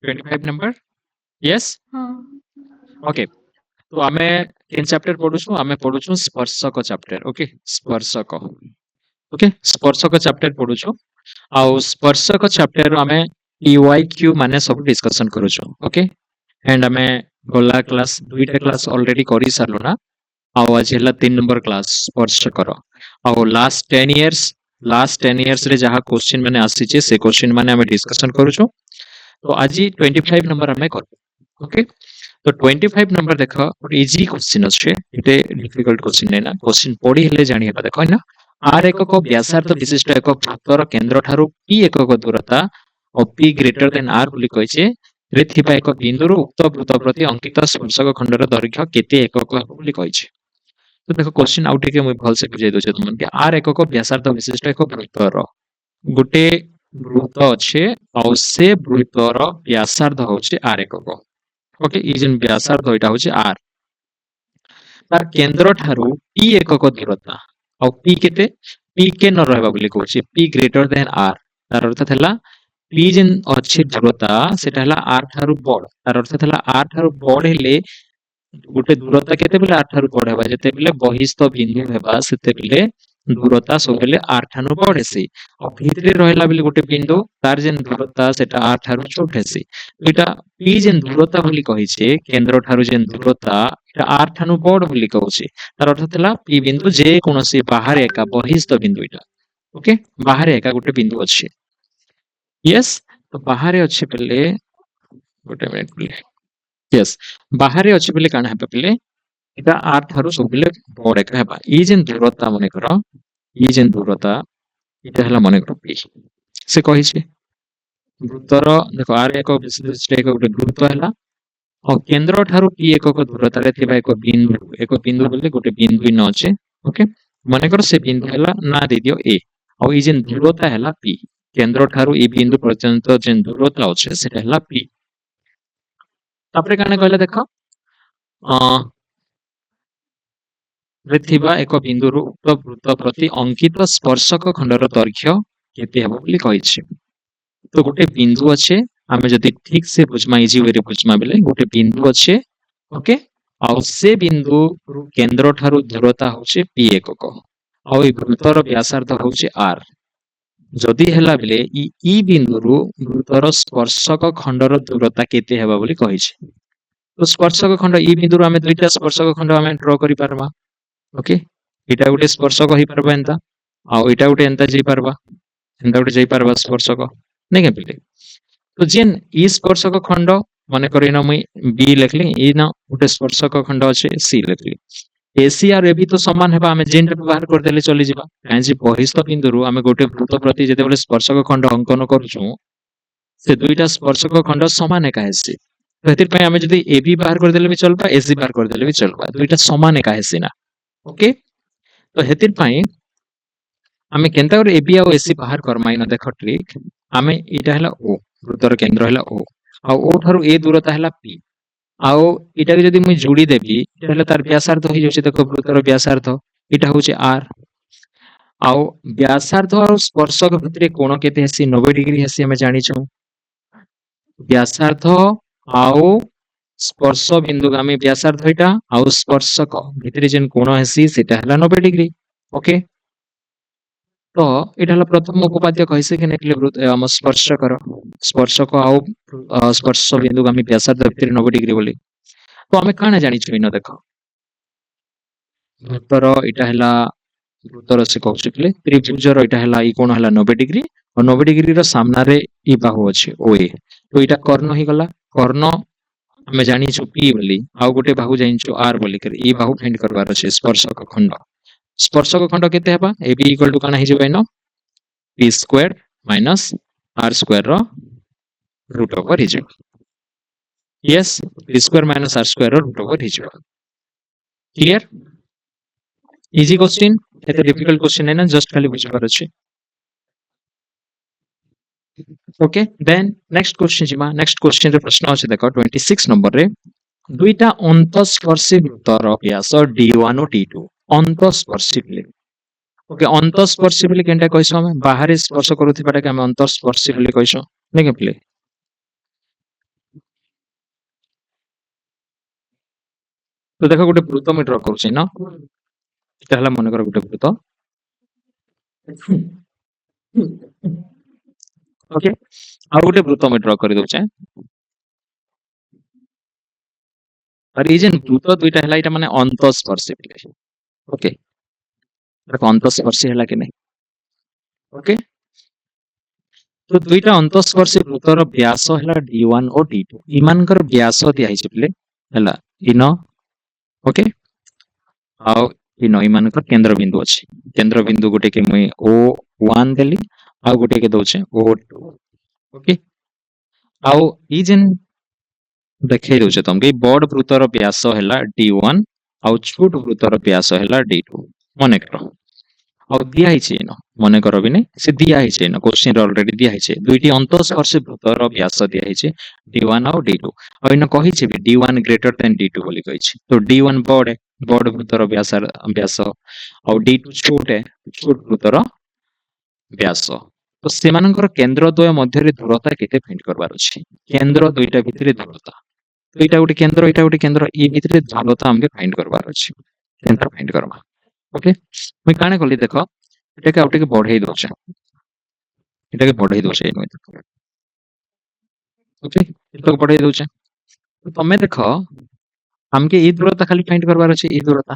25 number yes हाँ okay तो आमे केन चैप्टर पढुछु आमे पढुछु स्पर्शक चैप्टर ओके स्पर्शक ओके स्पर्शक चैप्टर पढुछु आ स्पर्शक चैप्टर आमे पीवाईक्यू माने सब डिस्कशन करूछु ओके एंड आमे गोला क्लास दुईटा क्लास ऑलरेडी करि सारलो ना आ आज हला 3 नंबर क्लास स्पर्शक रो आ लास्ट 10 इयर्स रे जहा क्वेश्चन माने आसी छे से क्वेश्चन माने आमे डिस्कशन करूछु तो आज 25 नंबर आमे कर ओके तो 25 नंबर देखो इजी क्वेश्चन अच्छे इटे डिफिकल्ट क्वेश्चन नै ना क्वेश्चन पढ़ी हेले जानि हेबा देखो ना आर एकक व्यासार्ध विशिष्ट एक वृत्तर केंद्र ठारू पी एकक दूरता और पी ग्रेटर देन आर बोली कहिছে रे थिबा एक बिंदुरु उक्त वृत्त प्रति अंकित स्पर्शक खंडर दैर्घ्य केते एकक बोली कहिছে तो देखो क्वेश्चन आउट के मैं भल से बुझाई दोछ तुमन के आर एकक व्यासार्ध विशिष्ट एक वृत्तर गोटे वृत्त अच्छे और से वृत्तर व्यासार्ध होचे आर एकक ओके ई जेन व्यासार्ध एटा होचे आर तार केंद्र ठारू पी एकक दूरता और पी केते पी के न रहबा बोली कहूची पी ग्रेटर देन आर तार अर्थ थला पी जेन अच्छे दूरता सेटा हला आर ठारू बड़ तार अर्थ थला आर ठारू बड़ हेले गोटे दूरता केते बेले आर ठारू बड़ हेबा जेते बेले बहिस्थ बिंदु हेबा सेते बेले दूरता सब बेले आर ठारू बड़ हेसी और भितरे रहला बेले गोटे बिंदु तार जेन दूरता सेटा आर ठारू छोट हेसी एटा पी जेन दूरता बोली कहिছে केंद्र ठारू जेन दूरता एटा आर ठारू बड़ बोली कहूची तार अर्थ थला पी बिंदु जे कोनोसी बाहर एका बहिस्थ बिंदु एटा ओके बाहर एका गोटे बिंदु अछि यस तो बाहर अछि बेले गोटे मिनिट बेले यस बाहर अछि बेले काना हेबा बेले एटा आर ठारू सब बेले बड़ एका हेबा ई जेन दूरता मने करो ई जेन दूरता एटा हला मने करो पी से कहिছে वृत्तर देखो आर एक विशिष्ट एक गोटे वृत्त हला और केंद्र ठारू पी एकक दूरतारे थिबा एक बिंदु बोले गोटे बिंदु न अछि ओके मने कर से बिंदु हला ना दे दियो ए और ई जेन दूरता हला पी केंद्र ठारू ई बिंदु पर्यंत जेन दूरता अछि सेटा हला पी तापरे काने कहले देखो अ रे थिबा एक बिंदुरु उक्त वृत्त प्रति अंकित स्पर्शक खंडर दैर्घ्य केते हेबो बोली कहिছে तो गोटे बिंदु अच्छे आमे जदि ठीक से बुझमा इजी वे रे बुझमा बेले गोटे बिंदु अच्छे ओके और से बिंदु केंद्र ठारू दूरता होचे पी एकक और ई वृत्तर व्यासार्ध होचे आर जदि हेला बेले ई बिंदुरु वृत्तर स्पर्शक खंडर दूरता केते हेबा बोली कहिছে तो स्पर्शक खंड ई बिंदुरु आमे दुईटा स्पर्शक खंड आमे ड्रा करि पारबा ओके एटा गोटे स्पर्शक होई पारबा एंता आ एटा गोटे एंता जई पारबा एंता गोटे जई पारबा स्पर्शक नै के बेले तो जेन ई स्पर्शक खंड मने करी ना मुई बी लिखली ई ना गोटे स्पर्शक खंड अछि सी लिखली एसी और एबी तो समान हेबा आमे जेन व्यवहार कर देले चली जिबा काहे जे बहिस्थ बिंदुरु आमे गोटे वृत्त प्रति जेते बेले स्पर्शक खंड अंकन करूछु से दुईटा स्पर्शक खंड समान एका हेसी तो हेतिर पय आमे जदि एबी बाहर कर देले भी चलबा एसी बाहर कर देले भी चलबा दुईटा समान एका हेसी ना ओके तो हेतिर पय आमे केनता और एबी और एसी बाहर करमाई न देखो ट्रिक आमे इटा हला ओ वृत्तर केंद्र हला ओ आ ओ ठारू ए दूरता हला पी आउ इटा के जदि मुई जोड़ी देबी इटा हला तार व्यासार्ध होई जाउछे देखो वृत्तर व्यासार्ध इटा होउछे आर आउ व्यासार्ध और स्पर्शक भितरे कोण केते हेसी 90 डिग्री हेसी हमें जानि छु व्यासार्ध आउ स्पर्श बिंदुगामी व्यासार्ध इटा आउ स्पर्शक भितरे जेन कोण हेसी सेटा हला 90 डिग्री ओके तो एटा हला प्रथम उपपाद्य कहिसे कि नेकले हम स्पर्शक आउ स्पर्श बिंदुगामी व्यासार्ध भितरे 90 डिग्री बोली तो आमे काना जानि छु इन देखो वृत्तर इटा हला वृत्तर से कहउछु कि त्रिभुजर इटा हला ई कोण हला 90 डिग्री और 90 डिग्री रो सामना रे ई बाहु अछि ओए तो इटा कर्ण ही गला कर्ण हमें जानि छु पी बोली आउ गोटे बाहु जानि छु आर बोली कर ई बाहु फाइंड करबार अछि स्पर्शक खंड केते हेबा ए बी इक्वल टू काना हि जेबे न P square minus R square रो रूट ओवर हि जेबा yes P square minus R square रो रूट ओवर हि जेबा क्लियर इजी क्वेश्चन एते डिफिकल्ट क्वेश्चन है ना जस्ट खाली बुझबार अछि ओके देन नेक्स्ट क्वेश्चन जिमा नेक्स्ट क्वेश्चन रे प्रश्न अछि देखो 26 नंबर रे दुईटा अंतस्पर्शी वृत्तर व्यास d1 और d2 अंतस्पर्शी बोले ओके अंतस्पर्शी बोले केनटा कहिसो हम बाहर स्पर्श करूथिबाटा के हम अंतस्पर्शी बोले कहिसो नै के बोले तो देखो गोटे वृत्त मैं ड्र करूछि ना, एटा हला मन कर गोटे वृत्त। ओके, आ गोटे वृत्त मैं ड्र कर दउछे। और ये जेन वृत्त दुईटा हला एटा माने अंतःस्पर्शी बोले। ओके, देखो अंतःस्पर्शी हला कि नहीं। ओके, तो दुईटा अंतःस्पर्शी वृत्तर व्यास हला d1 और d2, इमानकर व्यास दिया हिचे बोले हला इन। ओके, आउ इन इमानकर केंद्र बिंदु अछि। केंद्र बिंदु गोटे के मुई O1 देली, आउ गोटे के दउछे O2। ओके, आउ ई जेन देखै दउछे तमके बड़ वृत्तर व्यास हला d1 आउ छोट वृत्तर व्यास हला d2 मने करो। आउ दिया हिचे इन मने करो भी नहीं, से दिया हिचे इन क्वेश्चन ऑलरेडी दिया हिचे दुईटी अंतःस्पर्शी वृत्तर व्यास दिया हिचे d1 और d2। और इन कहिचे भी d1 ग्रेटर देन d2 बोली कहिचे। तो d1 बड़ बड़ वृत्तर व्यास व्यास और d2 छोट है छोट वृत्तर व्यास। तो सेमानकर केंद्र द्वय मध्य दूरता केते फाइंड करबार अछि। केंद्र दुईटा भितरे दूरता, तो एटा गोटे केंद्र एटा गोटे केंद्र, ई भितरे दूरता हमके फाइंड करबार अछि। केंद्र फाइंड करबा। ओके, मैं काने कली देखो एटा के आउटे के बढ़ाई दोछे, एटा के बढ़ाई दोछे इन में। ओके, एटा के बढ़ाई दोछे। तो तमे देखो हमके ई दूरता खाली फाइंड करबार अछि, ई दूरता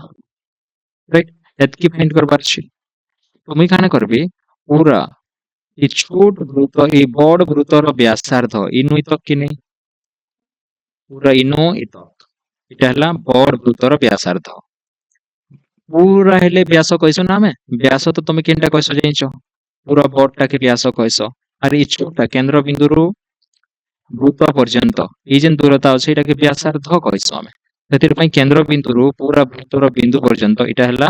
राइट, एतकी फाइंड करबार अछि। तो मैं काने करबी पूरा ई छोट वृत्त ई बड़ वृत्तर व्यासार्ध इनु तक कि नहीं, पूरा इनो इतक इटा हला बड़ वृत्तर व्यासार्ध। पूरा हेले व्यास कहैसो ना हमें, व्यास तो तमे केनटा कहैसो जानिछो, पूरा बड़टा के व्यास कहैसो। और ई छोटा केंद्र बिंदु रु वृत्त पर्यंत ई जेन दूरता अछि एटा के व्यासार्ध कहैसो हमें। सेतिर पई केंद्र बिंदु रु पूरा वृत्तर बिंदु पर्यंत इटा हला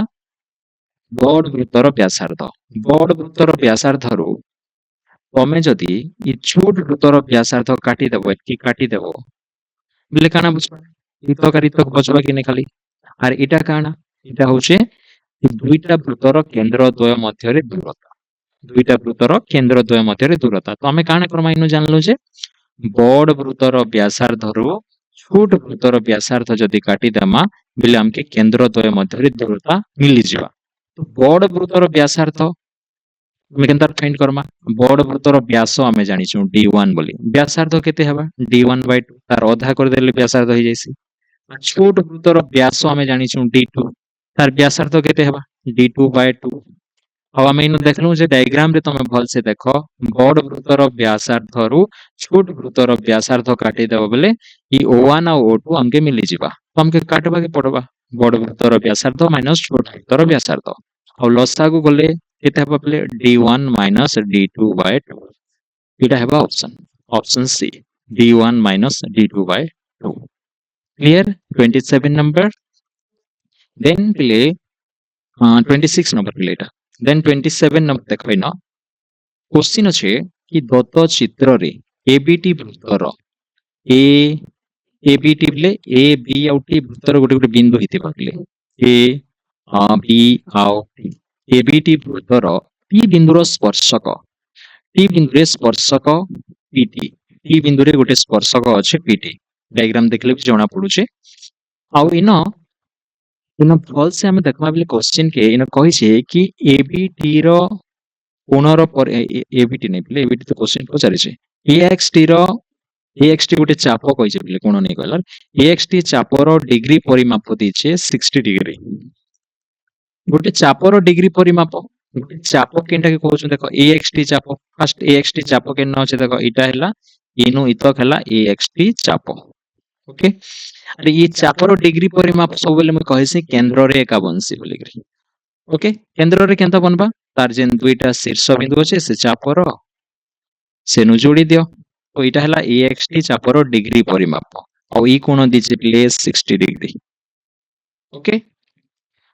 बड़ वृत्तर व्यासार्ध। बड़ वृत्तर व्यासार्ध रु तमे जदि ई छोट वृत्तर व्यासार्ध काटी देबो, एतकी काटी देबो बोले काना बुझबा, इतक और इतक बचबा कि नहीं खाली। और इटा काना, इटा होचे दुईटा वृत्तर केंद्र द्वय मध्य दूरता, दुईटा वृत्तर केंद्र द्वय मध्य दूरता। तो आमे काना करमा इनु जानलो जे बड़ वृत्तर व्यासार्ध रु छोट वृत्तर व्यासार्ध जदि काटी देमा बोले हमके केंद्र द्वय मध्य दूरता मिली जिवा। तो बड़ वृत्तर व्यासार्ध आमे केनता फाइंड करमा, बड़ वृत्तर व्यास आमे जानिछु d1 बोली, व्यासार्ध केते हेबा d1/2, तार आधा कर देले व्यासार्ध हो जाइसी। छोट वृत्तर व्यास आमे जानिछु d2, तार व्यासार्ध केते हेबा d2/2। अब आमे इनु देखलु जे डायग्राम रे तमे भल से देखो बड़ वृत्तर व्यासार्ध रु छोट वृत्तर व्यासार्ध काटी देबो बोले ई O1 और O2 हमके मिली जिबा। तो हमके काटबा के पड़बा बड़ वृत्तर व्यासार्ध माइनस छोट वृत्तर व्यासार्ध। और लसागु गले केते हेबा बोले d1 माइनस d2/2। इटा हेबा option, option C d1 minus d2/2। Clear 27 number. Then play 26 number play एटा। देन 27 नंबर देखो ना क्वेश्चन अछि कि दत्त चित्र रे एबीटी वृत्तर ए एबीटी बोले ए बी आउ टी वृत्तर गोटे गोटे बिंदु हितिबा बोले ए बी आउ टी, एबीटी वृत्तर टी बिंदुर स्पर्शक, टी बिंदुरे स्पर्शक पीटी, टी बिंदुरे गोटे स्पर्शक अछि पीटी। डायग्राम देखले भी जणा पडुचे। आउ इन इन भल से हमें देखबा बोले क्वेश्चन के इन कहि छे कि एबीटी रो कोणर पर एबीटी नहीं बोले एबीटी तो क्वेश्चन पचारि छे एएक्सटी रो एएक्सटी गोटे चाप कहि छे बोले कोण नहीं कहला एएक्सटी चापर डिग्री परिमाप दिछे 60 डिग्री। गोटे चापर डिग्री परिमाप गोटे चाप केनटा के कहउछ देखो एएक्सटी चाप, फर्स्ट एएक्सटी चाप केन अछि देखो इटा हैला इनु इतक हैला एएक्सटी चाप। ओके, अरे ये चापर डिग्री परिमाप सब बेले मैं कहिसे केंद्र रे एका बंसी बोली करी। ओके, केंद्र रे केनता बनबा तार जेन दुईटा शीर्ष बिंदु अछि से चापर सेनु जोड़ी दियो। तो इटा हैला एएक्सटी चापर डिग्री परिमाप और ई कोण दिछे प्लेस 60 डिग्री। ओके,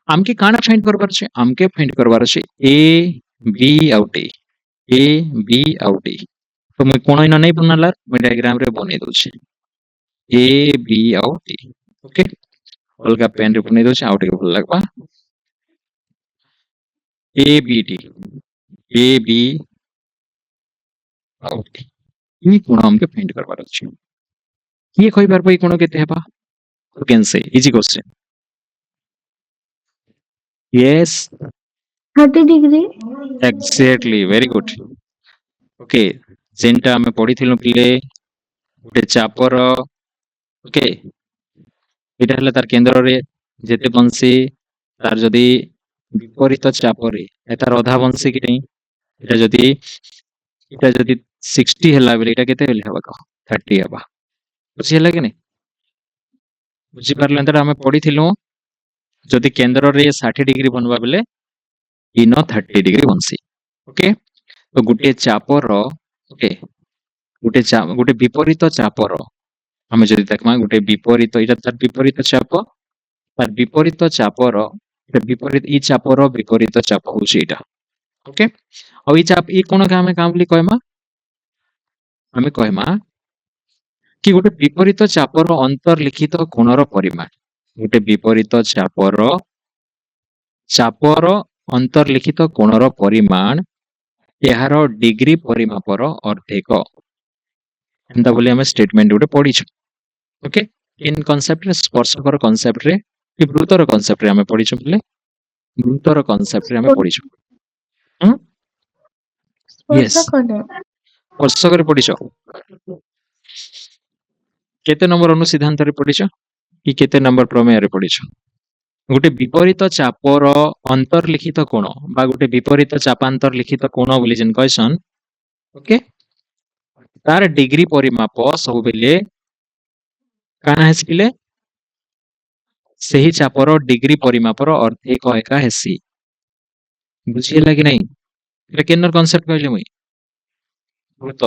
आमके काना फाइंड करबार छे, आमके फाइंड करबार छे ए बी आउ टी, ए बी आउ टी। तो मैं कोण इन नहीं बनाला मैं डायग्राम रे बने दोछे ए बी आउ टी। ओके, अलगा पेन रे बने दोछे आउ टी भल लागबा A B T, A B आउ टी। ई कोण हमके फाइंड करबार छे, किए कहि बार कोण केते हेबा, you can say easy question. Yes 30 degree exactly very good okay जेनटा आमे पढिथिलु पिले गोटे चापर ओके एटा हला तार केंद्र रे जेते बंसी तार जदी विपरीत चापरे तार अधा बंसी कि नहीं एटा जदी 60 हला बेले एटा केते बेले हबा कह 30 हबा बुझी हला कि नहीं बुझी पारले अंतर आमे पढिथिलु जदी केंद्र रे 60 डिग्री बनवा बेले इन 30 डिग्री बंसी ओके तो गुटे चापर ओके गुटे विपरीत चापर आमे जदी देखमा गुटे विपरीत एटा तार विपरीत चाप तार विपरीत चापर विपरीत ई चापर विपरीत चाप होची एटा ओके और ई चाप ई कोन का आमे काम बोली कहमा आमे कहमा कि गोटे विपरीत चापर अंतर्लिखित कोणर परिमाण गोटे विपरीत चापर अंतर्लिखित कोणर परिमाण यार डिग्री परिमापर अर्धेक एंता बोली आमे स्टेटमेंट गोटे पढिछु ओके इन कांसेप्ट रे स्पर्शकर कांसेप्ट रे कि वृत्तर कांसेप्ट रे आमे पढिछु बोले वृत्तर कांसेप्ट रे आमे पढिछु यस स्पर्शकर पढिछु केते नंबर अनुसिद्धांत रे पढिछु कि केते नंबर प्रमेय रे पढिछु गोटे विपरीत चापर अंतर्लिखित कोण बा गोटे विपरीत चापांतर्लिखित कोण बोली जेन कहसन ओके तार डिग्री परिमाप सब बेले काना हेसिले सही चापर डिग्री परिमापर अर्धेक एका हेसी बुझिला कि नहीं एटा केनर कांसेप्ट कहले मुई वृत्त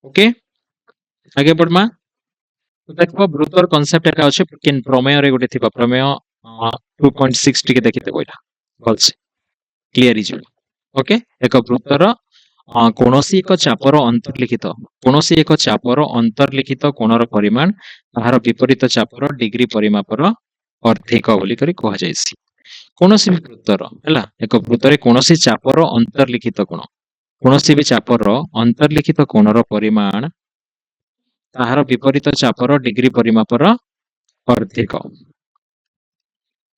ओके आगे बढ़मा तो देखो वृत्तर कांसेप्ट एका अछि किन प्रमेय रे गोटे थिबा प्रमेय 2.6 टिके देखिते बोइला भलसे क्लियर हिजो ओके एक वृत्तर कोनोसी एक चापर अंतर्लिखित कोणर परिमाण ताहार विपरीत चापर डिग्री परिमापर अर्धेक बोली करी कह जायसी कोनोसी भी वृत्तर हला एक वृत्तरे कोनोसी चापर अंतर्लिखित कोण कोनोसी भी चापर अंतर्लिखित कोणर परिमाण ताहार विपरीत चापर डिग्री परिमापर अर्धेक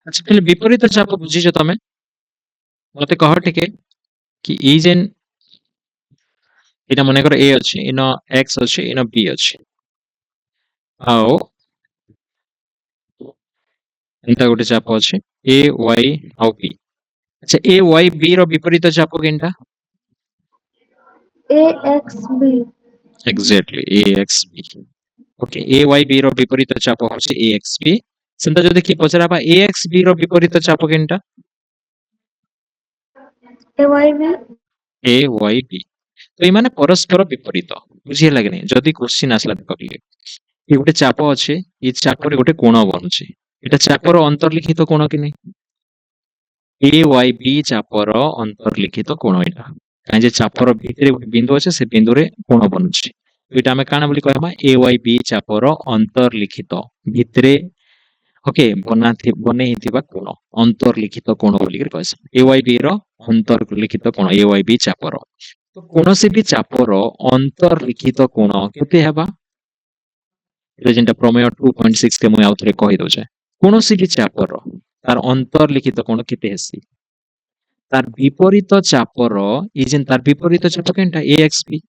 अच्छा पहले विपरीत चाप बुझिछ तमे मते कह टिके कि ई जेन इना मने कर ए अछि इना x अछि इना b अछि आओ एंता गोटे चाप अछि a y आउ b अच्छा a y b रो विपरीत चाप केनटा AXB exactly a x b okay a y b रो विपरीत चाप अछि a x b सेंता जदि कि पचराबा a x b रो विपरीत चाप केनटा AYB a y b तो इमाने परस्पर विपरीत बुझी लागे नहीं जदि क्वेश्चन आसला देखिले ये गोटे चाप अछि ये चाप रे गोटे कोण बनुछि एटा चापर अंतर्लिखित कोण कि नहीं ए वाई बी चापर अंतर्लिखित कोण एटा काहे जे चापर भितरे गोटे बिंदु अछि से बिंदु रे कोण बनुछि एटा हमें काना बोली कहमा ए वाई बी चापर अंतर्लिखित भितरे ओके बने हिथिबा कोण अंतर्लिखित कोण बोली कर कहस ए वाई बी रो अंतर्लिखित कोण ए वाई बी चापर तो कोनोसी भी चापर अंतर्लिखित कोण केते हेबा जेनटा प्रमेय 2.6 के मुई आउथरे कहि दउ छै कोनोसी भी चापर तार अंतर्लिखित कोण केते हेसी तार विपरीत चापर ई जेन तार विपरीत चाप केनटा axb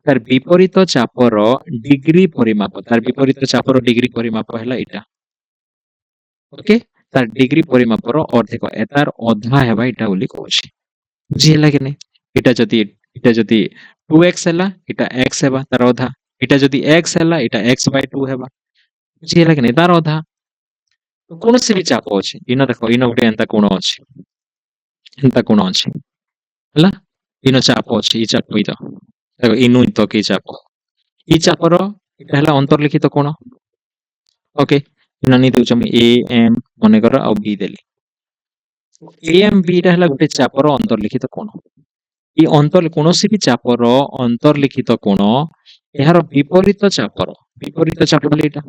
तार विपरीत चापर डिग्री परिमाप तार विपरीत चापर डिग्री परिमाप हला इटा ओके तार डिग्री परिमापर अर्धेक तार अधा हेबा इटा बोली कहछि बुझी हला कि नहीं इटा जदी 2x हला इटा x हेबा तार अधा इटा जदी x हला इटा x/2 हेबा बुझी हला कि नहीं तार अधा तो कोन से भी चाप अछि इना देखो इना गोटे एंता कोण अछि हला इनो चाप अछि ई चाप इता देखो इनु तो के चाप ई चापर इटा हला अंतर्लिखित कोण ओके इना नि देउछ ए एम मने कर आ बी देली ए एम बी टा हला गोटे चापर अंतर्लिखित कोण ई अंतर कोनोसी भी चापर अंतर्लिखित कोण एहार विपरीत चाप बोले एटा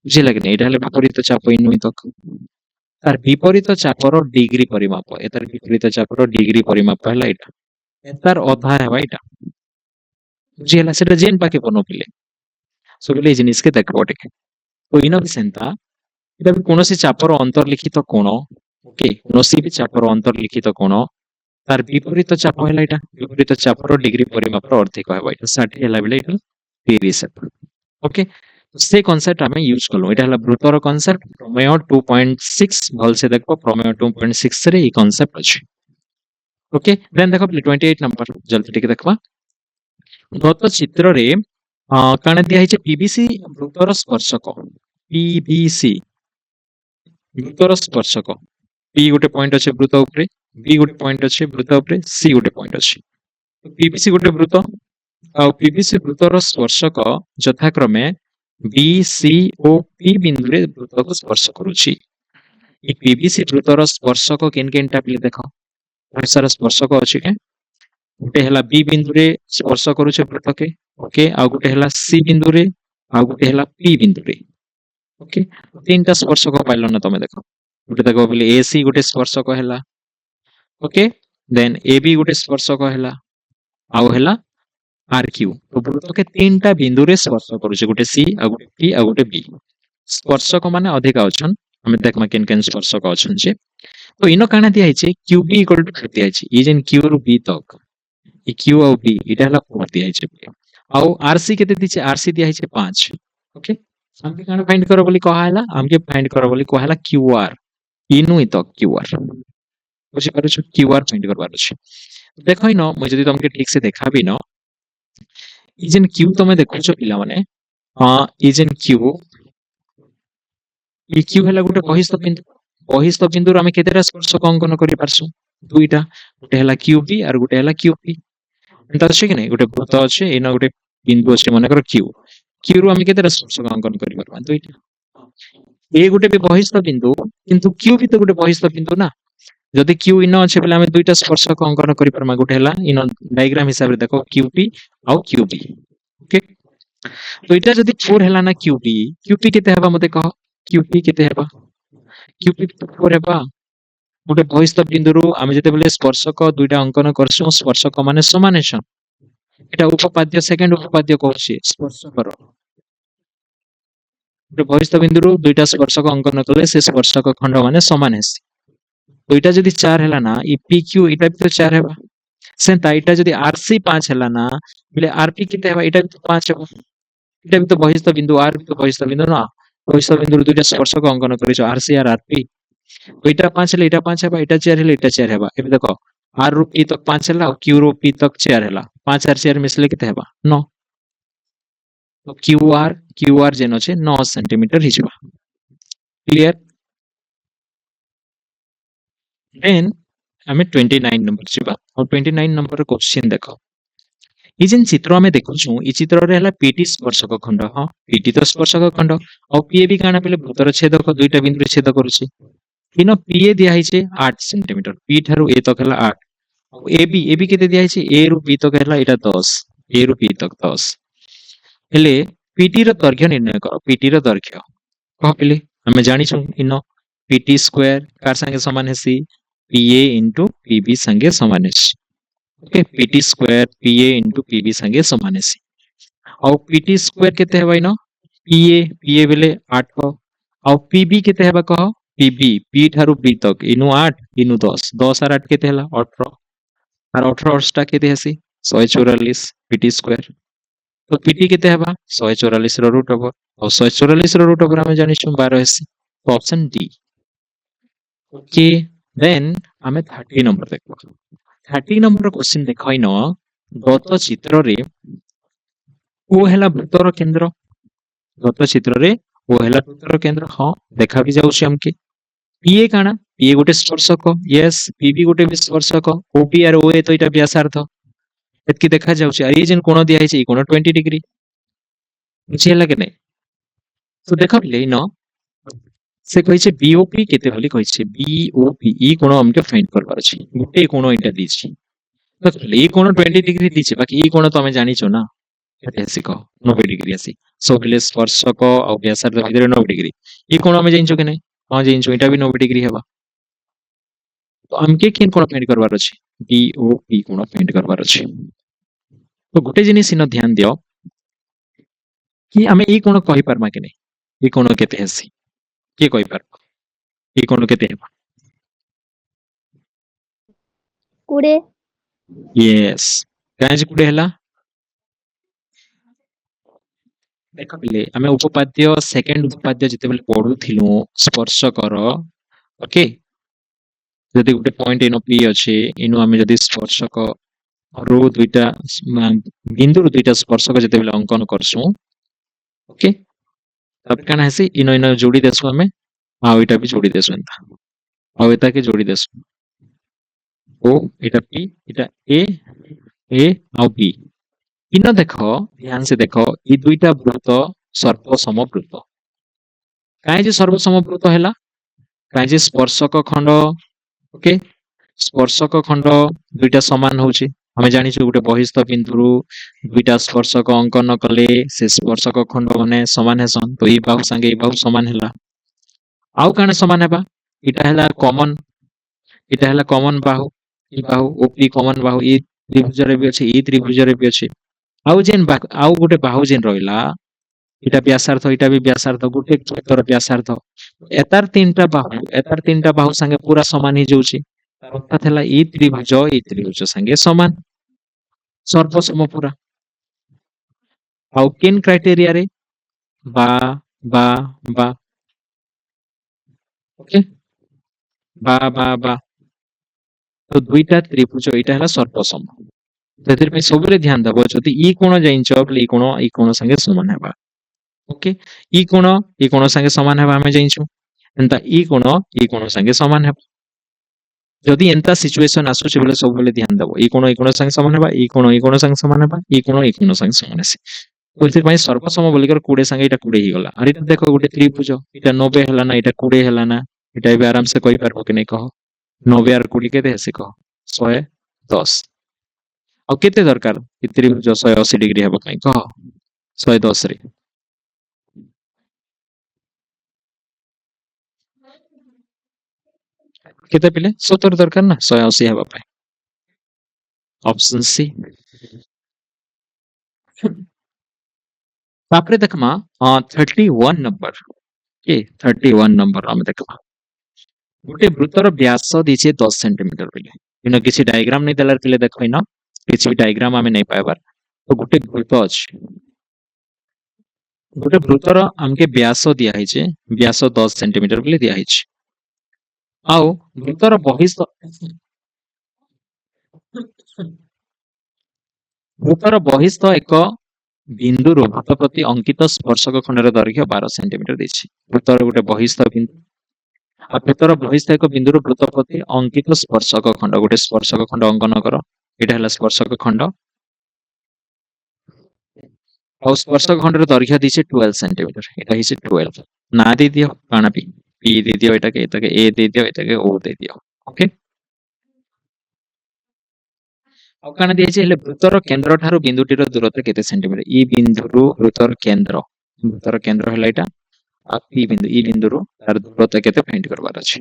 बुझी लगे नहीं एटा हला विपरीत चाप इनु तक तार विपरीत चापर डिग्री परिमाप एतार विपरीत चापर डिग्री परिमाप हला एटा एतार अधा हेबा एटा बुझी हला सेटा जेन पाके बनो पिले सो बोले जिनिस के देखबो टिके तो इनो भी सेंता এটা ବି କୌଣସି ଚାପର ଅନ୍ତର୍ଲିଖିତ କୋଣ ଓକେ କୌଣସି ବି ଚାପର ଅନ୍ତର୍ଲିଖିତ କୋଣ ତାର ବିପରୀତ ଚାପ ହେଲା ଏଇଟା ବିପରୀତ ଚାପର ଡିଗ୍ରୀ ପରିମାପର ଅଧିକ ହେବ ଏଇଟା 60 ହେଲା ବେଳେ ଏଇଟା 30 ହେବ ଓକେ ସେ କନସେପ୍ଟ ଆମେ ୟୁଜ କଲୁ ଏଇଟା ହେଲା ବୃତ୍ତର କନସେପ୍ଟ ପ୍ରମେୟ 2.6 ଭଲସେ ଦେଖ ପ୍ରମେୟ 2.6 ରେ এই କନସେପ୍ଟ ଅଛି ଓକେ ଦେନ୍ ଦେଖ 28 ନମ୍ବର ଜଲ୍ଦି ଟିକେ ଦେଖବା ଦତ୍ତ ଚିତ୍ରରେ କାଣା ଦିଆ ହେଇଛି ପିବିସି ବୃତ୍ତର ସ୍ପର୍ଶକ ପିବିସି ବୃତ୍ତର ସ୍ପର୍ଶକ P ଗୋଟେ ପଏଣ୍ଟ ଅଛି ବୃତ୍ତ ଉପରେ B ଗୋଟେ ପଏଣ୍ଟ ଅଛି ବୃତ୍ତ ଉପରେ C ଗୋଟେ ପଏଣ୍ଟ ଅଛି PBC ଗୋଟେ ବୃତ୍ତ ଆଉ PBC ବୃତ୍ତର ସ୍ପର୍ଶକ ଯଥାକ୍ରମେ B C ଓ P ବିନ୍ଦୁରେ ବୃତ୍ତକୁ ସ୍ପର୍ଶ କରୁଛି ଏ PBC ବୃତ୍ତର ସ୍ପର୍ଶକ କେନଟା ପିଲେ ଦେଖ ବହୁତ ସାରା ସ୍ପର୍ଶକ ଅଛି କେ ଗୋଟେ ହେଲା B ବିନ୍ଦୁରେ ସ୍ପର୍ଶ କରୁଛି ବୃତ୍ତକେ ଓକେ ଆଉ ଗୋଟେ ହେଲା C ବିନ୍ଦୁରେ ଆଉ ଗୋଟେ ହେଲା P ବିନ୍ଦୁରେ ଓକେ ତିନଟା ସ୍ପର୍ଶକ ପାଇଲ ନା ତମେ ଦେଖ ଗୋଟେ ଦେଖ ବୋଲେ AC ଗୋଟେ ସ୍ପର୍ଶକ ହେଲା ओके देन AB गोटे स्पर्शक हैला आउ हैला RQ तो वृत्त के तीनटा बिंदु रे स्पर्श करूचे गोटे C आ गोटे P आ गोटे B स्पर्शक माने अधिक अछन हम देखमा केन केन स्पर्शक अछन जे तो इनो काना दिया हिचे QB इक्वल टू दिया हिचे ई जेन Q रु B तक ई Q आ B इटा हला 4 दिया हिचे आउ RC केते दिचे RC दिया हिचे 5 ओके हमके काना फाइंड करो बोली कहा हैला हमके फाइंड करो बोली कहा हैला QR इनु इ तक QR बुझिपारुछु क्यूआर फाइंड करबार अछि देखो इ न म जदि तुमके ठीक से देखाबी न इ जेन क्यू तमे देखुछो पिला माने इ जेन क्यू इ क्यू हला गुटे बहिस्थ बिंदु आमे केतेटा स्पर्शक अंकन करि पारसु दुईटा गुटे हला क्यूबी और गुटे हला क्यूपी एंता अछि कि नै गुटे वृत्त अछि एना गुटे बिंदु अछि माने कर क्यू क्यू रु आमे केतेटा स्पर्शक अंकन करि पारबा दुईटा ए गुटे भी बहिस्थ बिंदु किंतु क्यू भी तो गुटे बहिस्थ बिंदु ना जदि क्यू इन अच्छे बेले आमे दुईटा स्पर्शक अंकन करि परमा गुटे हला इन डायग्राम हिसाब रे देखो क्यूपी आ क्यूबी ओके तो इटा जदि 4 हला ना क्यूपी केते हेबा मते कह क्यूपी केते हेबा क्यूपी 4 हेबा गुटे बहिस्थ बिंदु रु आमे जते बेले स्पर्शक दुईटा अंकन करसु स्पर्शक माने समान छन एटा उपपाद्य सेकंड उपपाद्य कहछि स्पर्शकर गुटे बहिस्थ बिंदु रु दुईटा स्पर्शक अंकन कले से स्पर्शक खंड माने समान हेसी तो इटा जदि 4 हला ना ई PQ इटा भी तो 4 हेबा सेंता इटा जदि RC 5 हला ना बोले RP केते हेबा इटा भी तो 5 हेबा इटा भी तो बहिस्थ बिंदु R भी तो बहिस्थ बिंदु ना बहिस्थ बिंदु दुईटा स्पर्शक अंकन करिसो RC और RP तो इटा 5 हले इटा 5 हेबा इटा 4 हले इटा 4 हेबा एबे देखो R रु P तक 5 हला और Q रु P तक 4 हला 5 और 4 मिसले केते हेबा 9 तो QR जेन अछि 9 सेंटीमीटर हिजबा क्लियर देन हमें 29 नंबर छिबा और 29 नंबर क्वेश्चन देखो ई जेन चित्र हमें देखुछु ई चित्र रे हला पीटी स्पर्शक खंड हां पीटी तो स्पर्शक खंड और पीए भी काना पले भूतर छेदक दुईटा बिंदु छेद करूछि इनो पीए दिया हिचे 8 सेंटीमीटर पी थारु ए तक हला 8 और एबी केते दिया हिचे ए रु बी तक हला एटा 10 ए रु बी तक 10 हेले पीटी रो दैर्घ्य निर्णय करो पीटी रो दैर्घ्य कह पले हमें जानि छु इनो पीटी स्क्वायर कार संगे समान हेसी PA into PB संगे समान है okay PT square PA into PB संगे समान है और PT स्क्वायर केते हेबा इनो PA बेले 8 और PB केते हेबा कह PB P थारु B तक इनु 8 इनु 10 10 और 8 केते हला 18 और 18 8 केते हेसी 144 PT स्क्वायर तो PT केते हेबा 144 रो रूट ओवर और 144 रो रूट ओवर हम जानि छु 12 हेसी तो ऑप्शन डी ओके देन आमे 30 नंबर देखो 30 नंबर क्वेश्चन देखै न गत चित्र रे ओ हेला वृत्तर केंद्र गत चित्र रे ओ हेला वृत्तर केंद्र हां देखा भी जाउछि हमके पीए काना पीए गोटे स्पर्शक यस पीबी गोटे भी स्पर्शक ओपी और ओए तो इटा व्यासार्ध एतकी देखा जाउछि आ ई जेन कोण दिया हिचे ई कोण 20 डिग्री बुझियला के नै तो देखा ले न से कहिছে बीओपी केते बोली कहिছে बीओपी ई कोण हमके फाइंड करबार अछि गुटे कोण इटा दिछि देखले ई कोण 20 डिग्री दिछि बाकी ई कोण तमे जानि છો ना केते आसी कह 90 डिग्री आसी सो बिले स्पर्शक और व्यासार्ध भितर 90 डिग्री ई कोण हमें जानि છો के नै हां जानि છો इटा भी 90 डिग्री हेबा तो हमके केन कोण फाइंड करबार अछि बीओपी कोण फाइंड करबार अछि तो गुटे जिनिस इन ध्यान दियो कि हमें ई कोण कहि परमा के नै ई कोण केते आसी किए कहि पार ई कोण केते हेबा 20 यस काहे कुडे हला देखो पिले आमे उपपाद्य सेकंड उपपाद्य जते बेले पढुथिलु स्पर्शकर ओके जदि गोटे पॉइंट इनो पी अछि इनो आमे जदि स्पर्शक रो दुईटा बिंदु दुईटा स्पर्शक जते बेले अंकन करसु ओके तब काना हेसी इनो इनो जोड़ी देसु आमे आ इटा भी जोड़ी देसु एंता आ एता के जोड़ी देसु ओ इटा पी इटा ए आ बी इनो देखो ध्यान से देखो ई दुईटा वृत्त सर्व समवृत्त काहे जे सर्व समवृत्त हैला काहे जे स्पर्शक खंड ओके स्पर्शक खंड दुईटा समान होची हमें जानी गोटे बहिस्थ बिंदु दुईटा स्पर्शक अंकन कले से स्पर्शक खंड माने समान हेसन तो ई बाहु संगे ई बाहु समान हैला आउ काने समान हेबा इटा हैला कॉमन बाहु ई बाहु ओपी कॉमन बाहु ई त्रिभुज रे भी अछि ई त्रिभुज रे भी अछि आउ गोटे बाहु जेन रहिला इटा भी व्यासार्थ गोटे क्षेत्र व्यासार्थ एतार तीनटा बाहु संगे पूरा समान ही जाउची अर्थात हैला ई त्रिभुज संगे समान सर्वसम पूरा आउ केन क्राइटेरिया रे बा बा बा ओके बा तो दुईटा त्रिभुज इटा हैला सर्वसम तेतिर पे सबरे ध्यान दबो जदि ई कोण जाइन्छ बोले ई कोण संगे समान हेबा ओके ई कोण संगे समान हेबा हमें जाइछु एंता ई कोण संगे समान हेबा जदि एंता सिचुएशन आसुछि बोले सब बोले ध्यान दबो ई कोण संगे समान हेबा ई कोण संगे समान हेबा ई कोण संगे समान हेसी ओइतिर पई सर्वसम बोलिकर 20 संगे इटा 20 ही गला अरे इटा देखो गोटे त्रिभुज इटा 90 हला ना इटा 20 हला ना इटा भी आराम से कहि पारबो कि नै कहो 90 और 20 केते हेसी कहो 110 आ केते दरकार ई त्रिभुज 180 डिग्री हेबा पई कहो 110 रे केते पिले 70 दरकार ना 180 हेबा पई ऑप्शन सी तापरे देखमा 31 नंबर के 31 नंबर हम देखमा गोटे वृत्तर व्यास दीचे 10 सेंटीमीटर पिले इनो किसी डायग्राम नै देलार पिले देखो इनो किसी भी डायग्राम हमें नहीं पाइबार तो गोटे वृत्त अछि गोटे वृत्तर हमके व्यास दिया हिचे व्यास 10 सेंटीमीटर पिले दिया हिचे आउ वृत्तर बहिस्थ वृत्तर बहिस्थ एक बिंदु वृत्त प्रति अंकित स्पर्शक खंडर दैर्घ्य 12 सेंटीमीटर देछि वृत्तर गोटे बहिस्थ बिंदु आ वृत्तर बहिस्थ एक बिंदु वृत्त प्रति अंकित स्पर्शक खंड गोटे स्पर्शक खंड अंकन कर एटा हला स्पर्शक खंड और स्पर्शक खंडर दैर्घ्य दिछि 12 सेंटीमीटर एटा हिछि 12 ना दे दियो काना पी दे दियो एटा के ए दे दियो एटा के ओ दे दियो ओके ଆଉ କାଣା ଦିଆଯାଇଛି ହେଲେ ବୃତ୍ତର କେନ୍ଦ୍ର ଠାରୁ ବିନ୍ଦୁଟିର ଦୂରତ୍ୱ କେତେ ସେଣ୍ଟିମିଟର ଇ ବିନ୍ଦୁରୁ ବୃତ୍ତର କେନ୍ଦ୍ର ହେଲା ଏଟା ଆଉ ପି ବିନ୍ଦୁ ଇ ବିନ୍ଦୁରୁ ତାର ଦୂରତ୍ୱ କେତେ फाइंड करबार ଅଛି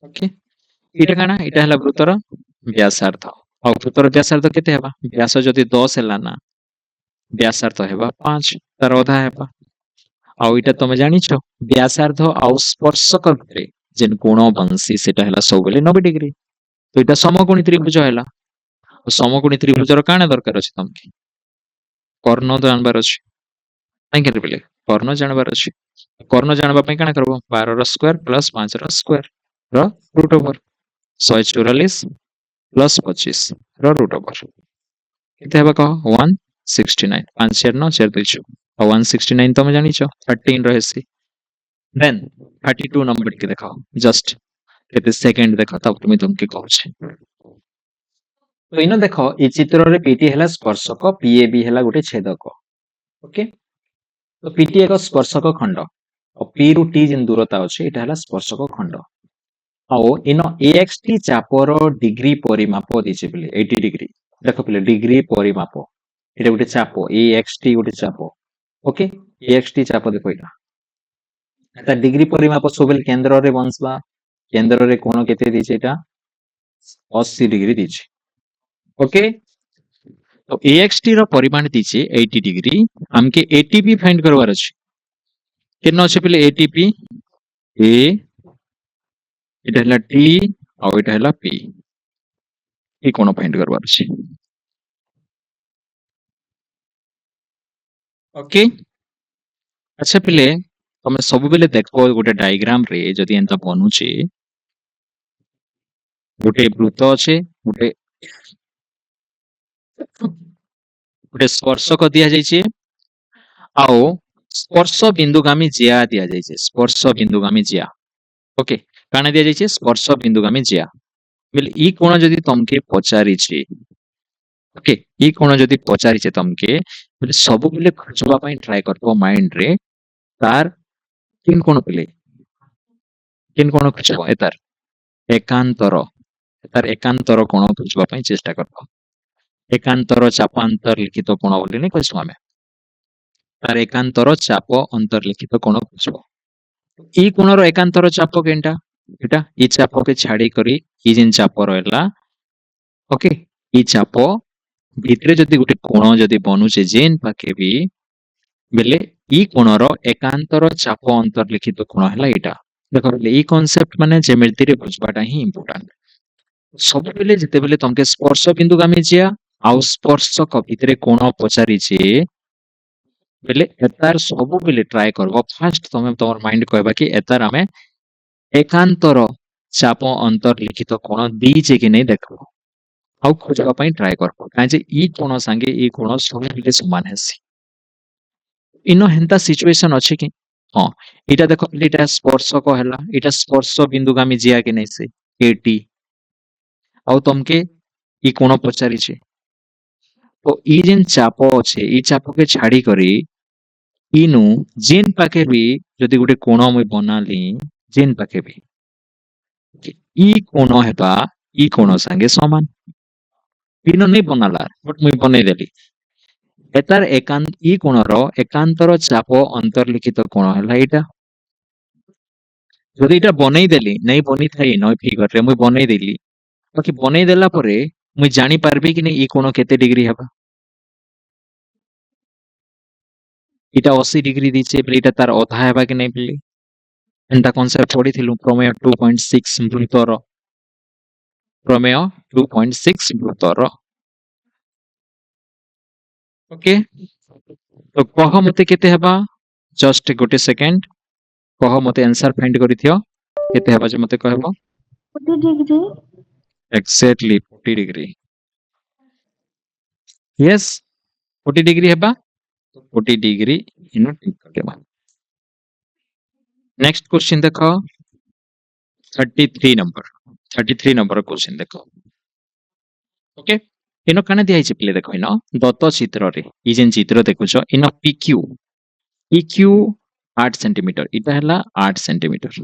ओके ଏଟା କାଣା ଏଟା ହେଲା ବୃତ୍ତର ବ୍ୟାସାର୍ଧ ଆଉ ବୃତ୍ତର ବ୍ୟାସାର୍ଧ କେତେ ହେବା ବ୍ୟାସ ଯଦି 10 ହେଲା ନା ବ୍ୟାସାର୍ଧ ହେବା 5 ତାର ଅଧା ହେବା ଆଉ ଏଟା ତମେ ଜାଣିଛ ବ୍ୟାସାର୍ଧ ଆଉ ସ୍ପର୍ଶକ ଭିତରେ ଯେନ୍ କୋଣ ବଂଶୀ ସେଟା ହେଲା ସବୁବେଳେ 90 डिग्री तो एटा समकोणी त्रिभुज हैला समकोणी त्रिभुजर काणे दरकार अछि तमके कर्ण जानबार अछि नै करे बेले कर्ण जानबार अछि कर्ण जानबा पई काणे करबो 12 रो स्क्वायर प्लस 5 रो स्क्वायर रो रूट ओवर 144 प्लस 25 रो रूट ओवर केते हेबा कहो 169 5 4 9 4 2 6 169 तमे जानि छ 13 रहेसी देन 32 नंबर के देखाओ जस्ट केते सेकंड देखो तब तुमके कहू छै तो इनो देखो ई चित्र रे पीटी हैला स्पर्शक पीएबी हैला गोटे छेदक ओके तो पीटी एक स्पर्शक खंड और पी रु टी जिन दूरता अछि एटा हैला स्पर्शक खंड आओ इनो एक्सटी चापर डिग्री परिमाप दिचे बेले 80 डिग्री देखो बेले डिग्री परिमाप एटा गोटे चाप एक्सटी गोटे चाप ओके एक्सटी चाप देखो एटा डिग्री परिमाप सोबेल केंद्र रे बंसबा केंद्र रे कोण केते दिचे एटा 80 डिग्री दिचे ओके तो AXT रो परिमाण दीचे 80 डिग्री हमके ATP फाइंड करवार अछि केन अछि पहिले ATP ए ଏଟା ହେଲା ଟି ଆଉ ଏଟା ହେଲା ପି ଏ କୋଣ ଫାଇଣ୍ଡ କରିବାର ଅଛି ओके अच्छा पिले तमे सबुबेले देखो गोटे डायग्राम रे जदि एंता बनुचे गोटे वृत्त अच्छे गोटे गोटे स्पर्शक दिया जाइछे आओ स्पर्श बिंदुगामी जिया दिया जाइछे स्पर्श बिंदुगामी जिया ओके काना दिया जाइछे स्पर्श बिंदुगामी जिया बेले ई कोण जदि तमके पचारिछे ओके ई कोण जदि पचारिछे तमके बेले सबुबेले खोजबा पई ट्राई करबो माइंड रे तार किन कोण पिले किन कोण खोजबो एतार एकांतर तार एकांतर कोण खोजबा पई चेष्टा करबो एकांतर चापांतर लिखित कोण बोली नै कहसु आमे तार एकांतर चाप अंतर्लिखित कोण खोजबो ई कोणर एकांतर चाप केनटा एटा ई चाप के छाडी करी ई जिन चाप रहला ओके ई चाप भितरे जदि गोटे कोण जदि बनुचे जेन पाके भी बेले ई कोणर एकांतर चाप अंतर्लिखित कोण हला एटा देखो बेले ई कांसेप्ट माने जेमिति रे बुझबाटा ही इंपोर्टेंट सब बेले जते बेले तमके स्पर्श बिंदुगामी जिया आउ स्पर्शक भितरे कोण पचारिचे बेले एतार सब बेले ट्राई करबो फास्ट तमे तोर माइंड कहबा कि एतार आमे एकांतर चाप अंतर्लिखित कोण दीचे कि नहीं देखबो आउ खोजबा पई ट्राई करबो काहे जे ई कोण संगे ई कोण सब बेले समान हेसी इनो हेंता सिचुएशन अछि कि हां एटा देखो एटा स्पर्शक हला एटा स्पर्श बिंदुगामी जिया कि नहीं से एटी आउ तमके ई कोण पचारिचे तो ई जेन चाप अच्छे ई चाप के छाड़ी करी इनु जेन पाके भी जदि गोटे कोण मुई बनाली जेन पाके भी ई कोण हेबा ई कोण संगे समान इनो नहीं बनाला बट मुई बनै देली एतार एकांत ई कोणर एकांतर चाप अंतर्लिखित कोण हला एटा जदि एटा बनै देली नहीं बनी थाई न फिगर रे मुई बनै देली बाकी बनै देला परे मुई जानि पारबी कि नहीं ई कोण केते डिग्री हेबा इटा 80 डिग्री दीचे बेले इटा तार अधा हेबा कि नहीं बेले एंता कांसेप्ट पढिथिलु प्रमेय 2.6 वृत्तर प्रमेय 2.6 वृत्तर ओके तो कह मते केते हेबा जस्ट गोटे सेकंड कह मते आंसर फाइंड करिथियो केते हेबा जे मते कहबो 40 degree exactly 40 degree yes 40 degree हेबा 40 डिग्री इनो ठीक करबा नेक्स्ट क्वेश्चन देखो 33 नंबर क्वेश्चन देखो ओके इनो काने दिया हिचे पिले देखो इनो दत्त चित्र रे ई जेन चित्र देखुछो इनो PQ PQ 8 सेंटीमीटर इटा हला 8 सेंटीमीटर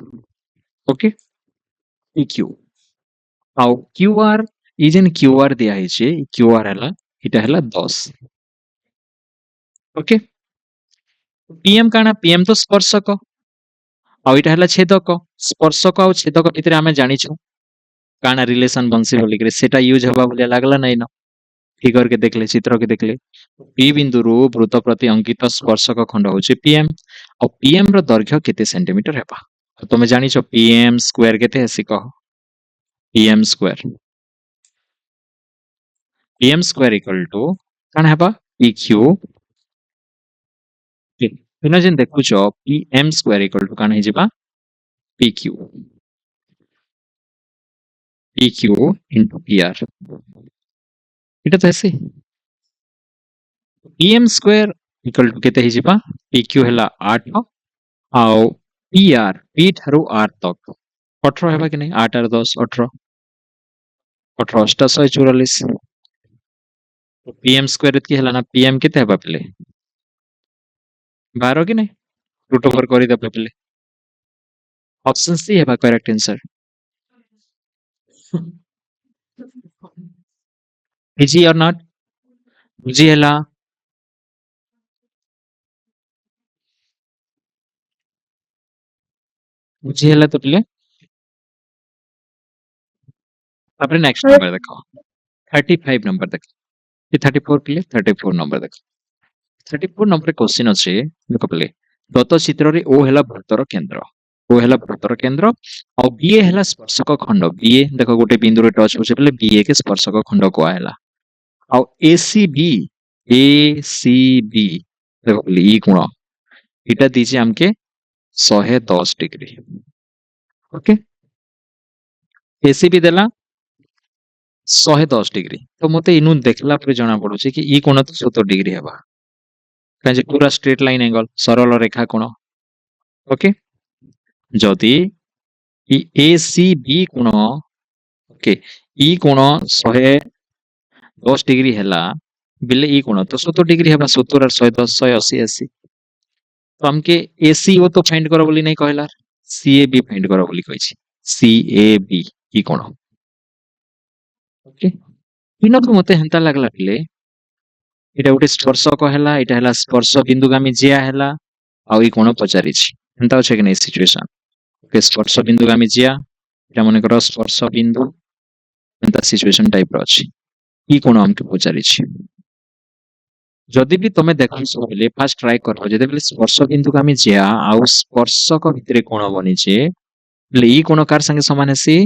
ओके PQ आउ QR ई जेन QR दिया हिचे QR हला इटा हला 10 ओके PM काना PM तो स्पर्शक आउ इटा हला छेदक स्पर्शक आउ छेदक भितरे आमे जानिछु काना रिलेशन बनसी बोली करे सेटा यूज हबा बोले लागला नै न फिगर के देखले चित्र के देखले पी बिंदु रु वृत्त प्रति अंकित स्पर्शक खंड होचे PM और PM रो दैर्घ्य केते सेंटीमीटर हेबा तमे जानिछो PM स्क्वायर केते हेसी कह PM स्क्वायर इक्वल टू काना हेबा PQ बिना जेन देखुछो PM स्क्वायर इक्वल टू काना हिजिबा PQ into PR इटा तो ऐसे PM स्क्वायर इक्वल टू केते हिजिबा PQ हला 8 आउ PR P थारु R तक 18 हेबा कि नहीं 8 और 10 18 18 844 तो PM स्क्वायर की हला ना PM केते हेबा पले 12 कि नहीं रूट ओवर करि दबे पले ऑप्शन सी हेबा करेक्ट आंसर इजी और नॉट बुझी हला बुझी हला तो पले तापरे नेक्स्ट नंबर देखो 35 नंबर देखो ये 34 पले 34 नंबर देखो 34 नंबर क्वेश्चन अछि देखो पले दत्त चित्र रे ओ हेला वृत्तर केंद्र ओ हैला वृत्तर केंद्र और बीए हैला स्पर्शक खंड बीए देखो गोटे बिंदु रे टच होचे बोले बीए के स्पर्शक खंड को हैला और एसीबी एसीबी देखो बोले ई कोण इटा दीजिए हमके 110 डिग्री ओके एसीबी देला 110 डिग्री तो मते इनु देखला पर जना पड़ुचे कि ई कोण तो 70 डिग्री हेबा काजे पूरा स्ट्रेट लाइन एंगल सरल रेखा कोण ओके जदि ई एसीबी कोण ओके ई कोण 110 डिग्री हैला बिले ई कोण तो 70 डिग्री हेबा 70 और 110 180 80 तो हमके एसीओ तो फाइंड करो बोली नहीं कहला सीएबी फाइंड करो बोली कहिछि सीएबी ई कोण ओके इनो तो मते हंता लागला बिले एटा गोटे स्पर्शक हैला एटा हैला स्पर्श बिंदुगामी जिया हैला आ ई कोण पचारिछि हंता अछि कि नै सिचुएशन ओके स्पर्श बिंदुगामी जिया एटा मने करो स्पर्श बिंदु हंता सिचुएशन टाइप रो अछि ई कोण हमके पचारिछि जदि भी तमे देखो सब बेले फास्ट ट्राई करो जदि बेले स्पर्श बिंदुगामी जिया आ स्पर्शक भितरे कोण बनिचे बेले ई कोण कार संगे समान हेसी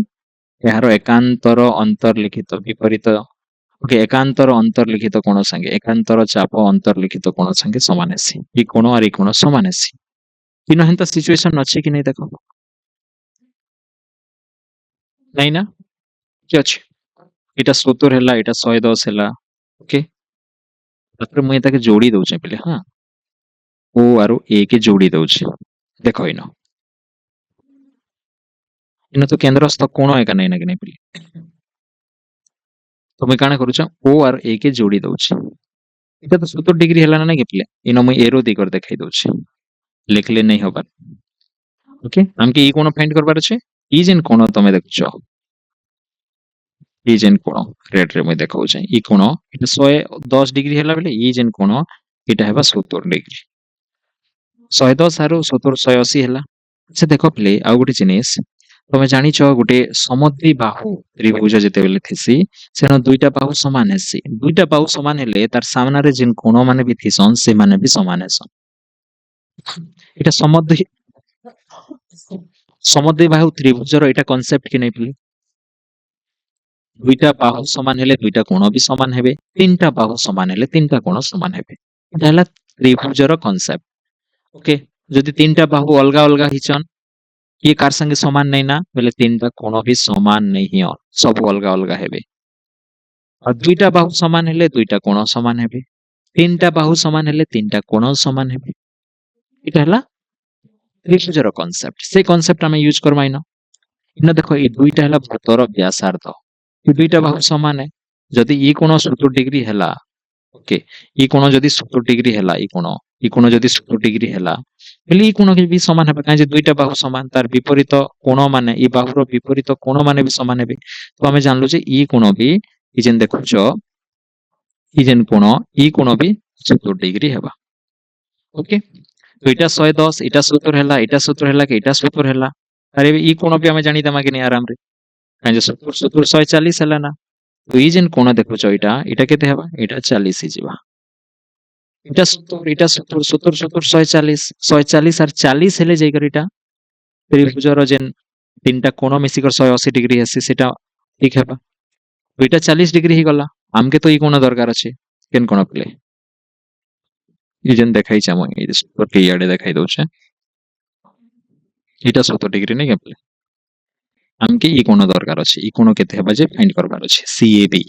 यार एकांतर अंतर्लिखित विपरीत ओके एकांतर अंतर्लिखित कोण संगे एकांतर चाप अंतर्लिखित कोण संगे समान हेसी ई कोण और ई कोण समान हेसी किन हंता सिचुएशन अछि कि नै देखो नै ना कि अछि एटा 70 हैला एटा 110 हैला ओके तापर मुई ताके जोड़ी दउचे पहिले हां ओ आरो ए के जोड़ी दउचे देखो इनो इनो तो केंद्रस्थ कोण एका नै ना कि नै पहिले तो मुई काना करूछ ओ आर ए के जोड़ी दउचे एटा तो 70 डिग्री हैला ना कि पहिले इनो मुई एरो दिकर देखाई दउचे लिखले नै होबा ओके हमके ई कोण फाइंड करबार छै ई जेन कोण तमे देखुछ ई जेन कोण रेड रे मुई देखाउछ ई कोण एटा 110 डिग्री हैला बेले ई जेन कोण एटा हेबा 70 डिग्री 110 आरो 70 180 हैला से देखो प्ले आ गोटे जिनिस तमे जानिछ गोटे समद्वि बाहु त्रिभुज जेते बेले थिसी सेनो दुईटा बाहु समान हेसी दुईटा बाहु समान हेले तार सामना रे जिन कोण माने भी थिसन से माने भी समान हेसन एटा समद्वि बाहु त्रिभुज रो एटा कांसेप्ट कि नै पले दुईटा बाहु समान हेले दुईटा कोण भी समान हेबे तीनटा बाहु समान हेले तीनटा कोण समान हेबे एटा हला त्रिभुज रो कांसेप्ट ओके जदि तीनटा बाहु अलगा अलगा हिचन ये कार संगे समान नहीं ना बोले तीनटा कोण भी समान नहीं हो सब अलगा अलगा हेबे और दुईटा बाहु समान हेले दुईटा कोण समान हेबे तीनटा बाहु समान हेले तीनटा कोण समान हेबे एटा हला त्रिभुज रो कांसेप्ट से कांसेप्ट हम यूज करमाइनो इनो देखो ए दुईटा हला वृत्तर व्यासार्ध ये दुईटा बाहु समान है जदि ई कोण 70 डिग्री हैला ओके ई कोण जदि 70 डिग्री हैला ई कोण जदि 70 डिग्री हैला बेले ई कोण के भी समान हेबे काजे दुईटा बाहु समान तार विपरीत कोण माने ई बाहुर विपरीत कोण माने भी समान हेबे तो हमें जानलु जे ई कोण भी ई जेन देखुछ ई जेन कोण ई कोण भी 70 डिग्री हेबा ओके तो इटा 110 इटा 70 हैला इटा 70 हैला के इटा 70 हैला अरे ई कोण भी हमें जानी दमा कि नै आराम रे काजे 70 70 140 हैला ना तो ई जेन कोण देखुछ इटा केते हेबा इटा 40 ही जिबा इटा 70 70 140 140 और 40 हेले जाई कर इटा त्रिभुज रो जेन तीनटा कोण मिसी कर 180 डिग्री हेसी सेटा ठीक हेबा तो इटा 40 डिग्री ही गला हमके तो ई कोण दरकार अछि केन कोण प्ले ई जेन देखाई छ हम ई 70 के याडे देखाई दउ छ इटा 70 डिग्री नै प्ले हमके ई कोण दरकार अछि ई कोण केते हेबा जे फाइंड करबार अछि सीएबी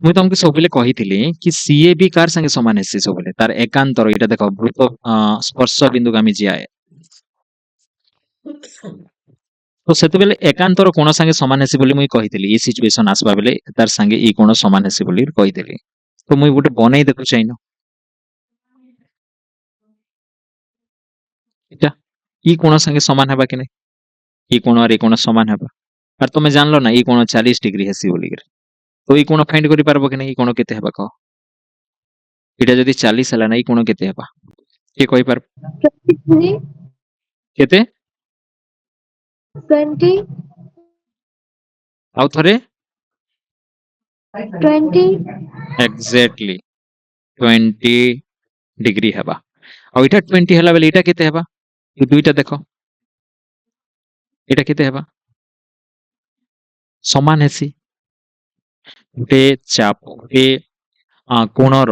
मुई तुमके सबले कहिथिली कि सीएबी कार संगे समान हेसी सबले तार एकांतर इटा देखो वृत्त स्पर्श बिंदुगामी जिया तो सेते बेले एकांतर कोण संगे समान हेसी बोली मुई कहिथिली ई सिचुएशन आसबा बेले तार संगे ई कोण समान हेसी बोली कहिथिली तो मुई गोटे बनै देखु चाइनो इटा ई कोण संगे समान हेबा कि नै ई कोण और ई कोण समान हेबा और तुमे जानलो ना ई कोण 40 डिग्री हेसी बोली तो ई कोण फाइंड करि पारबो कि नै ई कोण केते हेबा कह इटा जदि 40 हला ना ई कोण केते हेबा के कहि पार 20 केते 20 आउ थरे 20 एग्जैक्टली 20 डिग्री हेबा और इटा 20 हला बेले इटा केते हेबा ई दुईटा देखो एटा केते हेबा समान हेसी गुटे चाप गुटे कोणर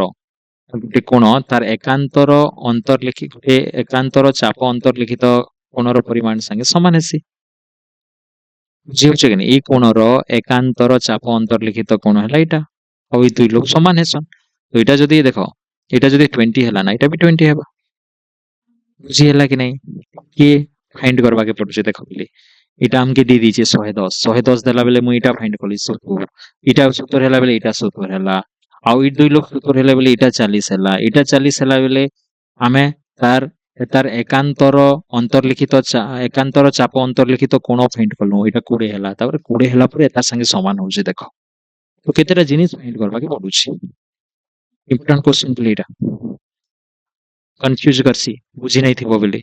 गुटे कोण तार एकांतर अंतर्लिखित गुटे एकांतर चाप अंतर्लिखित कोणर परिमाण संगे समान हेसी बुझी होछ कि नहीं ए कोणर एकांतर चाप अंतर्लिखित कोण हैला एटा और ई दुई लोग समान हेसन तो एटा जदी देखो एटा जदी 20 हैला ना एटा भी 20 हेबा बुझी हैला कि नहीं के फाइंड करबा के पड़ुचे देखो बिली इटा हमके दे दीजिए 110 110 देला बेले मु इटा फाइंड कली 70 इटा 70 हैला बेले इटा 70 हैला आउ ई दुई लोग 70 हैला बेले इटा 40 हैला इटा 40 हैला बेले आमे तार तार एकांतर अंतर्लिखित एकांतर चाप अंतर्लिखित कोण फाइंड कलु इटा 20 हैला तापर 20 हैला परे एता संगे समान होउचे देखो तो केतेटा जिनिस फाइंड करबा के पड़ुचे इंपोर्टेंट क्वेश्चन प्ले इटा कंफ्यूज करसी बुझी नहीं थिबो बेले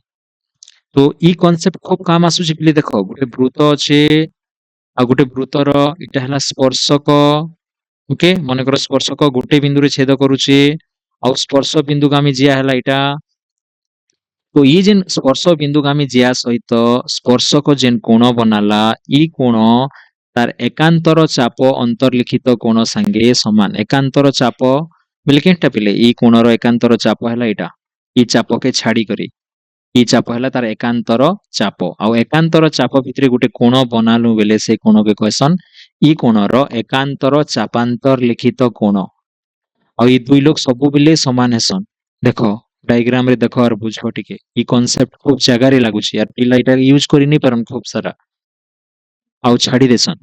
तो ई कॉन्सेप्ट खूब काम आसुची पिले देखो गोटे वृत्त अच्छे आ गोटे वृत्तर इटा हला स्पर्शक ओके मनकर स्पर्शक गोटे बिंदु रे छेद करूचे आ स्पर्श बिंदुगामी जिया हला इटा तो ये जेन स्पर्श बिंदुगामी जिया सहित स्पर्शक जेन कोण बनाला ई कोण तार एकांतर चाप अंतर्लिखित कोण संगे समान एकांतर चाप बोले केनटा पिले ई कोणर एकांतर चाप हला इटा ई चाप के छाड़ी करी ई चाप हला तार एकांतर चाप आ एकांतर चाप भितरे गोटे कोण बनालु बेले से कोण के क्वेश्चन ई कोणर एकांतर चापांतर लिखित कोण आ ई दुई लोग सब बेले समान हेसन देखो डायग्राम रे देखो और बुझो टिके ई कांसेप्ट खूब जगह रे लागुची यार पिला इटा यूज करि नै परम खूब सारा आउ छाड़ी देसन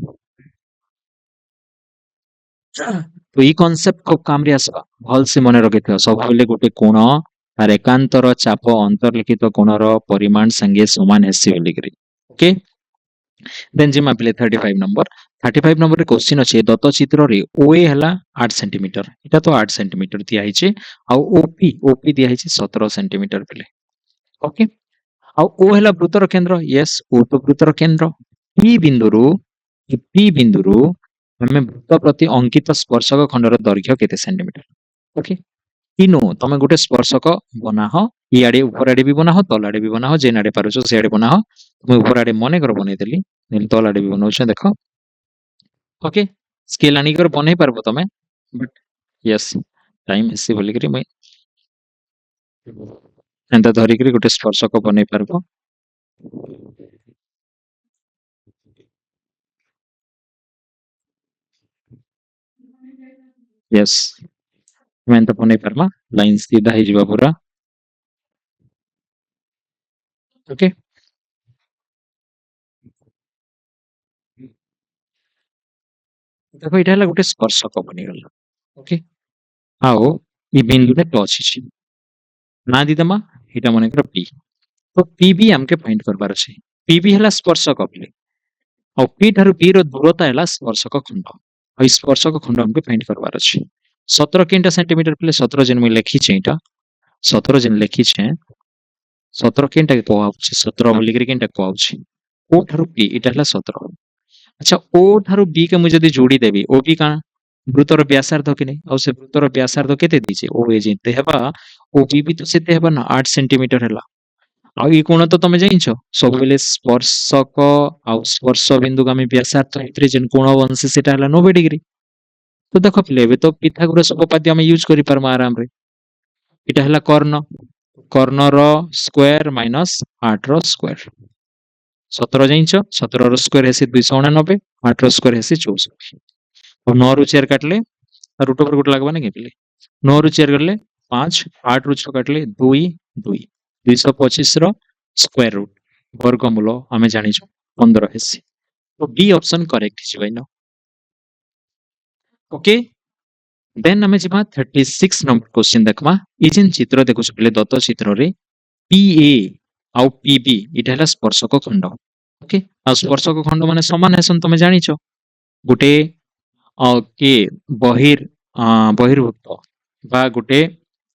तो ई कांसेप्ट खूब काम रे आसबा भल से मने रखिथियो सब बेले गोटे कोण तार एकांतर चाप अंतर्लिखित कोणर परिमाण संगे समान हेसी बोली करी ओके देन जिमा पिले 35 नंबर रे क्वेश्चन अछि दत्त चित्र रे ओए हला 8 सेंटीमीटर इटा तो 8 सेंटीमीटर दिया हिचे आ ओपी दिया हिचे 17 सेंटीमीटर पिले ओके आ ओ हला वृत्तर केंद्र यस ओ तो वृत्तर केंद्र पी बिंदुरु हमें वृत्त प्रति अंकित स्पर्शक खंडर दैर्घ्य केते सेंटीमीटर ओके इनो तमे गोटे स्पर्शक बनाह इआडे ऊपर आडे भी बनाह तल आडे भी बनाह जेन आडे पारुछो से आडे बनाह तुम ऊपर आडे मने कर बनै देली नेल तल आडे भी बनाउछ देखो ओके स्केल आनी कर बनै पारबो तमे बट यस टाइम एसी बोली करी मैं एंता धरि करी गोटे स्पर्शक बनै पारबो यस मैं एंता बनै पारमा लाइन सीधा ही जीवा पूरा ओके देखो इटा हला गोटे स्पर्शक बनि गला ओके आओ ई बिंदु ने टच हिची ना दिदमा इटा मने कर पी तो पी भी हमके फाइंड करबार अछि पी भी हला स्पर्शक पिले और पी ठारू पी रो दूरता हला स्पर्शक खंड और ई स्पर्शक खंड हमके फाइंड करबार अछि 17 केनटा सेंटीमीटर पिले 17 जेन मैं लिखी छै इटा 17 जेन लिखी छै 17 केनटा के कोआउछि 17 बोली करी केनटा कोआउछि ओ ठारू पी इटा हला 17 अच्छा ओ ठारू बी के मु जदी जोड़ी देबी ओ बी का वृत्तर व्यासार्ध कि नहीं और से वृत्तर व्यासार्ध केते दिजे ओ ए जेते हेबा ओ बी भी तो सेते हेबा ना 8 सेंटीमीटर हेला आ ई कोण तो तमे जानिछो सब बेले स्पर्शक आ स्पर्श बिंदुगामी व्यासार्ध भितरे जेन कोण बनसे सेटा हला 90 डिग्री तो देखो पिले एबे तो पिथागोरस उपपाद्य हम यूज करि परम आराम रे इटा हला कर्ण रो स्क्वायर माइनस 8 रो स्क्वायर 17 जानिछो 17 रो स्क्वायर हेसी 289 8 रो स्क्वायर हेसी 64 और 9 रो 4 काटले रूट ओवर गुट लागबा नै पिले 9 रो 4 करले 5 8 रो 6 काटले 2 2 225 रो स्क्वायर रूट वर्गमूल हमें जानिछो 15 हेसी तो बी ऑप्शन करेक्ट हिची भाई नो ओके देन हमें जिमा 36 नंबर क्वेश्चन देखमा ई जेन चित्र देखुछ पिले दत्त चित्र रे पीए आउ पीबी इटा हला स्पर्शक खंड ओके आ स्पर्शक खंड माने समान हेसन तमे जानिछो गुटे के बहिर्भूत बा गुटे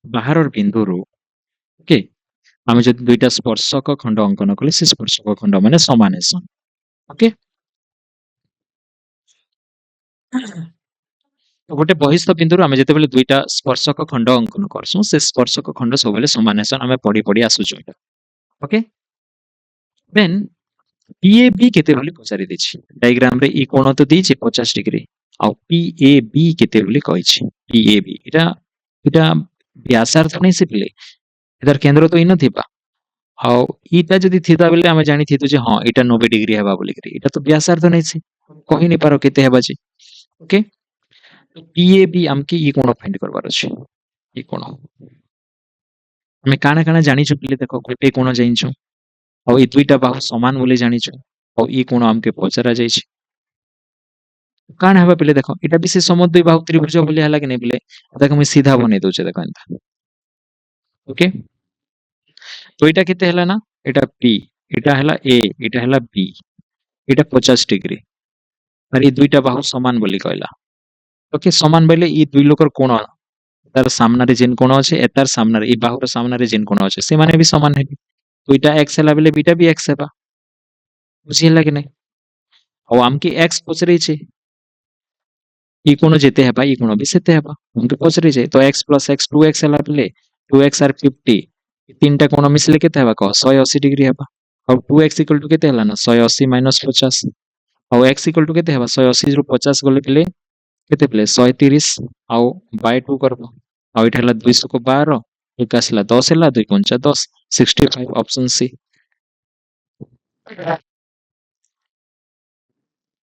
बाहर बिंदुरु ओके आमे जदि दुईटा स्पर्शक खंड अंकन कले से स्पर्शक खंड माने समान हेसन ओके तो गोटे बहिस्थ बिंदुरु आमे जते बेले दुईटा स्पर्शक खंड अंकन करसु से स्पर्शक खंड सब बेले समान हेसन आमे पढी पढी आसुछु एटा ओके देन PAB केते बोली पचारि देछि डायग्राम रे ई कोण तो देछि 50 डिग्री आ PAB केते बोली कहिछि PAB इटा इटा व्यासार्थ नै से पिले इधर केंद्र तो इ न थिबा आ इटा जदी थिता बेले आमे जानि थितु जे हां इटा 90 डिग्री हेबा बोली करी इटा तो व्यासार्थ नै से कहि नै पारो केते हेबा जे ओके तो PAB हमके ई कोण फाइंड करबार अछि ई कोण हमें काना काना जानि छु पिले देखो गोटे कोण जानि छु आ ई दुईटा बाहु समान बोली जानि छु आ ई कोण हमके पचरा जाय छि काना हेबा पिले देखो इटा भी से समद्वि बाहु त्रिभुज बोली हला कि नै पिले देखो मैं सीधा बने दोचे देखो एंता ओके तो इटा केते हला ना इटा P इटा हला A इटा हला B इटा 50 डिग्री और ई दुईटा बाहु समान बोली कहला ओके समान बोले ई दुई लोकर कोण तार सामना रे जेन कोण अछि एतार सामना रे ई बाहुर सामना रे जेन कोण अछि से माने भी समान हेबी तो इटा x हला बेले बीटा भी x हेबा बुझी हला कि नै और आमके x पचरे छै ई कोण जेते हेबा ई कोण भी सेते हेबा हमके पचरे छै तो x plus x 2x हला बेले 2x आर 50 ई तीनटा कोण मिसले केते हेबा कह 180 डिग्री हेबा और 2x इक्वल टू केते हला ना 180 minus 50 और x इक्वल टू केते हेबा 180 रो 50 गले बेले केते बेले 130 आउ बाय 2 करबो आउ इठा हला 200 को 12 एक आसला 10 हला 2 पंचा 10 65 option C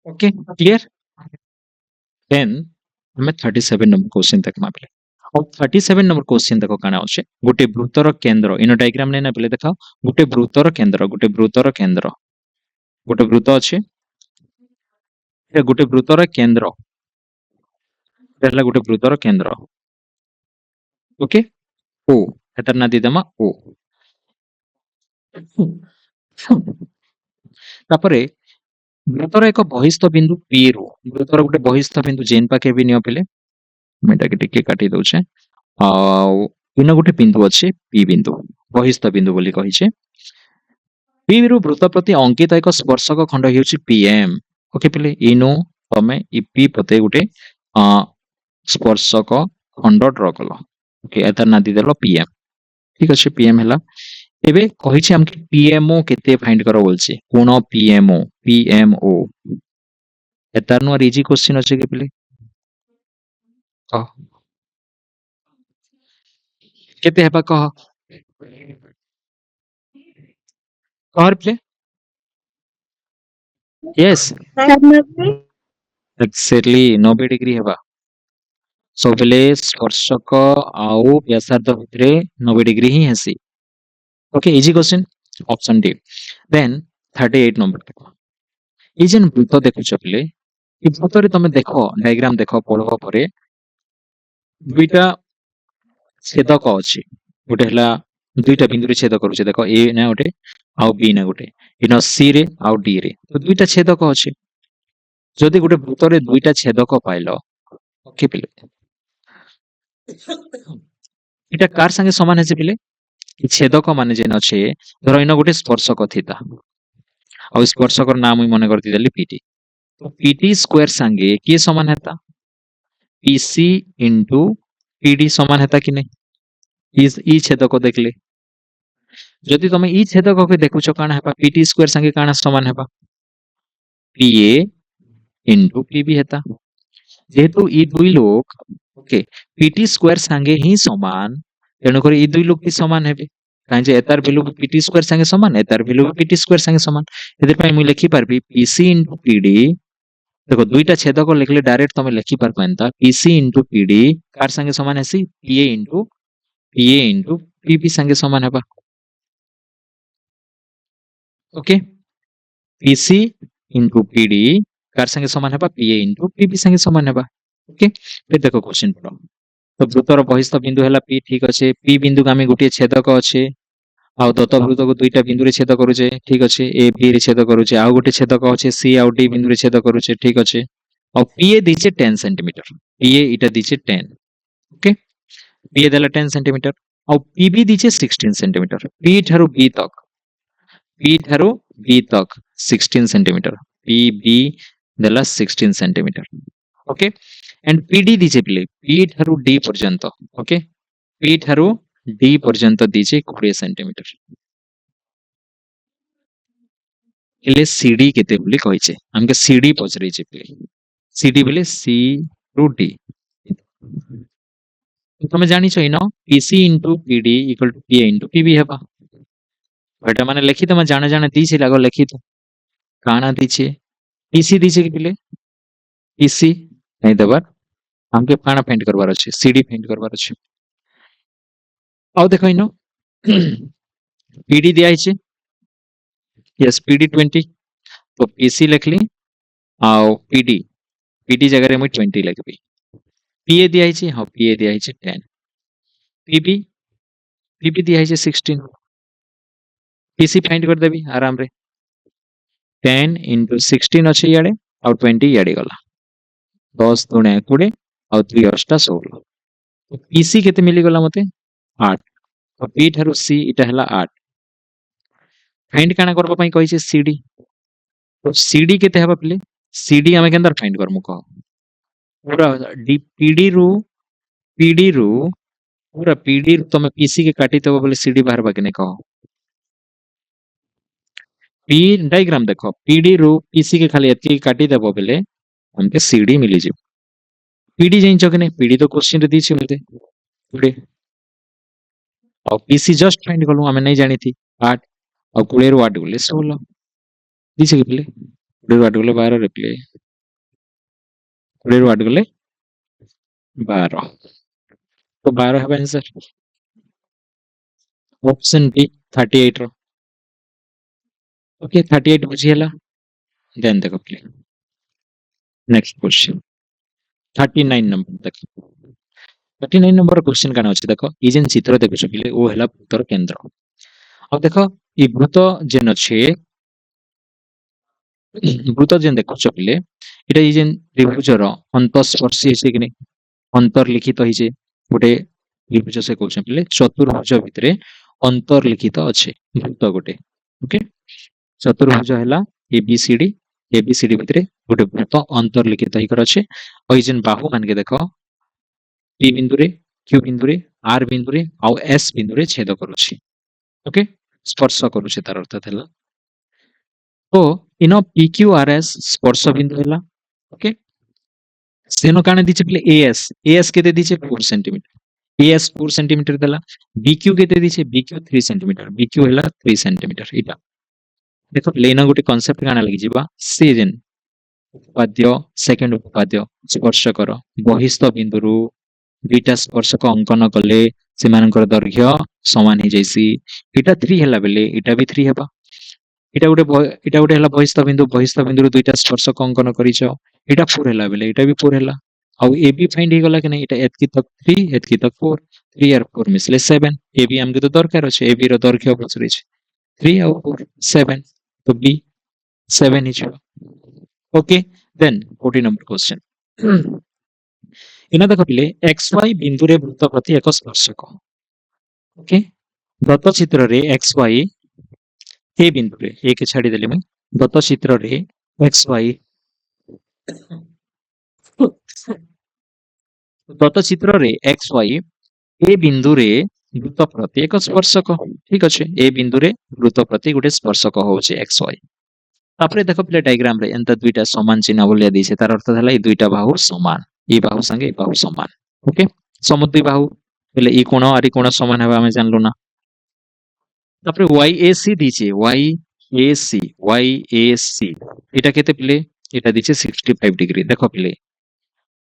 okay clear then हमें 37 नंबर क्वेश्चन तक मापले और 37 नंबर क्वेश्चन देखो काना अछि गोटे वृत्तर केंद्र इन डायग्राम नै ना पले देखाओ गोटे वृत्तर केंद्र गोटे वृत्त अछि ए गोटे वृत्तर केंद्र पहला गोटे वृत्तर केंद्र ओके ओ एतर ना दिदमा ओ तापरे वृत्तर एक बहिस्थ बिंदु P रो वृत्तर गोटे बहिस्थ बिंदु जेन पाके भी नियो पले मेटा के टिके काटी दउछे आ इन गोटे बिंदु अछि P बिंदु बहिस्थ बिंदु बोली कहि छै P रो वृत्त प्रति अंकित एक स्पर्शक खंड हेउछि PM ओके पले इनो तमे ई P प्रति गोटे स्पर्शक खंड ड्र कलो ओके एतर ना दी देलो PM ठीक अछि PM हला एबे कहि छै हमके PMO केते फाइंड करो बोलछि कोन PMO एतर नो इजी क्वेश्चन अछि के पले कह केते हेबा कह कहर प्ले यस एक्जेक्टली 90 डिग्री हेबा सो बेले स्पर्शक आउ व्यासार्ध भितरे 90 डिग्री ही हेसी okay easy question option D then 38 number ई जेन वृत्त देखुछ पिले ई वृत्त रे तमे देखो डायग्राम देखो पढवा परे दुईटा छेदक अछि गोटे हला दुईटा बिंदु रे छेद करूछ देखो ए ना गोटे आउ बी ना गोटे इन सी रे आउ डी रे तो दुईटा छेदक अछि जदि गोटे वृत्त रे दुईटा छेदक पाइलो ओके पिले इटा कार संगे समान हेसे पिले ई छेदक माने जेन अछि धरो इन गोटे स्पर्शक थिता आ स्पर्शकर नाम मुई मने करती देली पीटी तो पीटी स्क्वायर संगे के समान हेता पीसी इनटू पीडी समान हेता कि नहीं ई छेदक देखले जदि तमे ई छेदक के देखुछ काना हेबा पीटी स्क्वायर संगे काना समान हेबा पीए इनटू पीबी हेता जेहेतु ई दुई लोग ओके पीटी स्क्वायर संगे ही समान तेणु करी ई दुई लोग भी समान हेबे काहे जे एतार वैल्यू पीटी स्क्वायर संगे समान एतार वैल्यू पीटी स्क्वायर संगे समान एदि पई मुई लिखि पारबी पीसी इनटू पीडी देखो दुईटा छेदक लिखले डायरेक्ट तमे लिखि पारबो एंता पीसी इनटू पीडी कार संगे समान हेसी पीए इनटू पीबी संगे समान हेबा okay PC into PD car संगे समान हेबा पीए इनटू पीबी संगे समान हेबा ओके फिर देखो क्वेश्चन पढ़ो तो वृत्तर बहिस्थ बिंदु हैला P ठीक अछि P बिंदु गामी गोटे छेदक अछि आ दत्त वृत्त को दुईटा बिंदु रे छेद करूचे ठीक अछि A B रे छेद करूचे आ गोटे छेदक अछि C आ D बिंदु रे छेद करूचे ठीक अछि और PA दिचे 10 सेंटीमीटर PA इटा दिचे 10 ओके PA देला 10 सेंटीमीटर और PB दिचे 16 centimetre P Tharu B तक 16 सेंटीमीटर PB देला 16 सेंटीमीटर ओके एंड PD दिचे पिले P थारु D पर्यंत ओके P थारु D पर्यंत दिचे 20 सेंटीमीटर हेले सीडी केते बोली कहिचे हमके सीडी पचरै छै बोली सीडी बोले सी टू डी तमे जानि छ इनो PC into PD equal to PA into PB हेबा बेटा माने लिखि तमे जाने जाने दी छै लागो लिखि तो काना दी छै पीसी दी छै कि बोले पीसी नहीं दबार हमके काना फाइंड करबार अछि सीडी फाइंड करबार अछि आउ देखो इनो पीडी दिया छै यस पीडी 20 तो पीसी लिखली आउ पीडी पीडी जगह रे मैं 20 लिखबी पीए दिया छै हां पीए दिया छै 10 पीबी पीबी दिया छै 16 पीसी फाइंड कर देबी आराम रे 10 into 16 अच्छे याडे आउ 20 याडे गला 10 दुणे 20 आउ 3 अष्टा 16 तो पीसी केते मिली गला मते 8 तो पी थारु सी इटा हला 8 फाइंड काना करबा पई कहि छै सीडी तो सीडी केते हबा पले सीडी हमें के अंदर फाइंड करमु कह पूरा डी पीडी रु पूरा पीडी रु तमे पीसी के काटी तबो बोले सीडी बाहर बा के ने कह पी डायग्राम देखो पीडी रु पीसी के खाली एतकी काटी देबो बेले हमके सीडी मिली जे पीडी जाइन छ के ने पीडी तो क्वेश्चन रे दी छै मते पुडे और पीसी जस्ट फाइंड करलु हमें नहीं जानी थी 8 और 20 रु 8 गले 16 दी छै के प्ले 20 रु 8 गले 12 रे प्ले 20 रु 8 गले 12 तो 12 है आंसर ऑप्शन बी 38 रो ओके 38 बुझी हला देन देखो प्ले नेक्स्ट क्वेश्चन 39 नंबर तक 39 नंबर क्वेश्चन काना अछि देखो ई जेन चित्र देखु छ पिले ओ हला उत्तर केंद्र अब देखो ई वृत्त जेन अछि वृत्त जेन देखु छ पिले इटा ई जेन त्रिभुजर अंतस्पर्शी छै कि नै अंतर्लिखित होई छै गोटे त्रिभुज से कहू पिले चतुर्भुज भितरे अंतर्लिखित अछि वृत्त गोटे ओके चतुर्भुज हला एबीसीडी एबीसीडी भितरे गोटे वृत्त अंतर्लिखित होई कर अछि ओइ जेन बाहु मान के देखो पी बिंदु रे क्यू बिंदु रे आर बिंदु रे आउ एस बिंदु रे छेद करूछि ओके स्पर्श करूछि तार अर्थ थला तो इनो पी क्यू आर एस स्पर्श बिंदु हला ओके सेनो काने दिचे पले एएस एएस केते दिचे 4 सेंटीमीटर एएस 4 सेंटीमीटर दला बीक्यू केते दिचे बीक्यू 3 सेंटीमीटर बीक्यू हला 3 सेंटीमीटर इटा देखो लेना गोटे कांसेप्ट काना लागि जिबा सेजन उपपाद्य सेकंड उपपाद्य स्पर्श कर बहिस्थ बिंदुरु दुईटा स्पर्शक अंकन कले सेमानकर दैर्घ्य समान हे जैसी इटा 3 हला बेले इटा भी 3 हेबा इटा गोटे हला बहिस्थ बिंदुरु दुईटा स्पर्शक अंकन करिछ इटा 4 हला बेले इटा भी 4 हला आउ ए बी फाइंड हे गला कि नहीं इटा एतकी तक 3 एतकी तक 4 3 और 4 मिसले 7 ए बी हमके तो दरकार अछि ए बी रो दैर्घ्य पचरै छै 3 और 4 7 तो बी 7 ही छ ओके देन 40 नंबर क्वेश्चन इना देखो पिले xy बिंदु रे वृत्त प्रति एक स्पर्शक ओके दत्त चित्र रे xy ए बिंदु रे ए के छाडी देले मैं दत्त चित्र रे xy दत्त चित्र रे xy ए बिंदु रे वृत्त प्रति एक स्पर्शक ठीक अछि ए बिंदु रे वृत्त प्रति गोटे स्पर्शक होउछि xy तापरे देखो पिले डायग्राम रे एंता दुईटा समान चिन्ह बोलिया दिसे तार अर्थ हला ई दुईटा बाहु समान ई बाहु संगे ई बाहु समान ओके समुद्री बाहु पहले ई कोण आरी कोण समान हेबा हमें जानलु ना तापरे YAC दिचे YAC एटा केते पिले एटा दिचे 65 डिग्री देखो पिले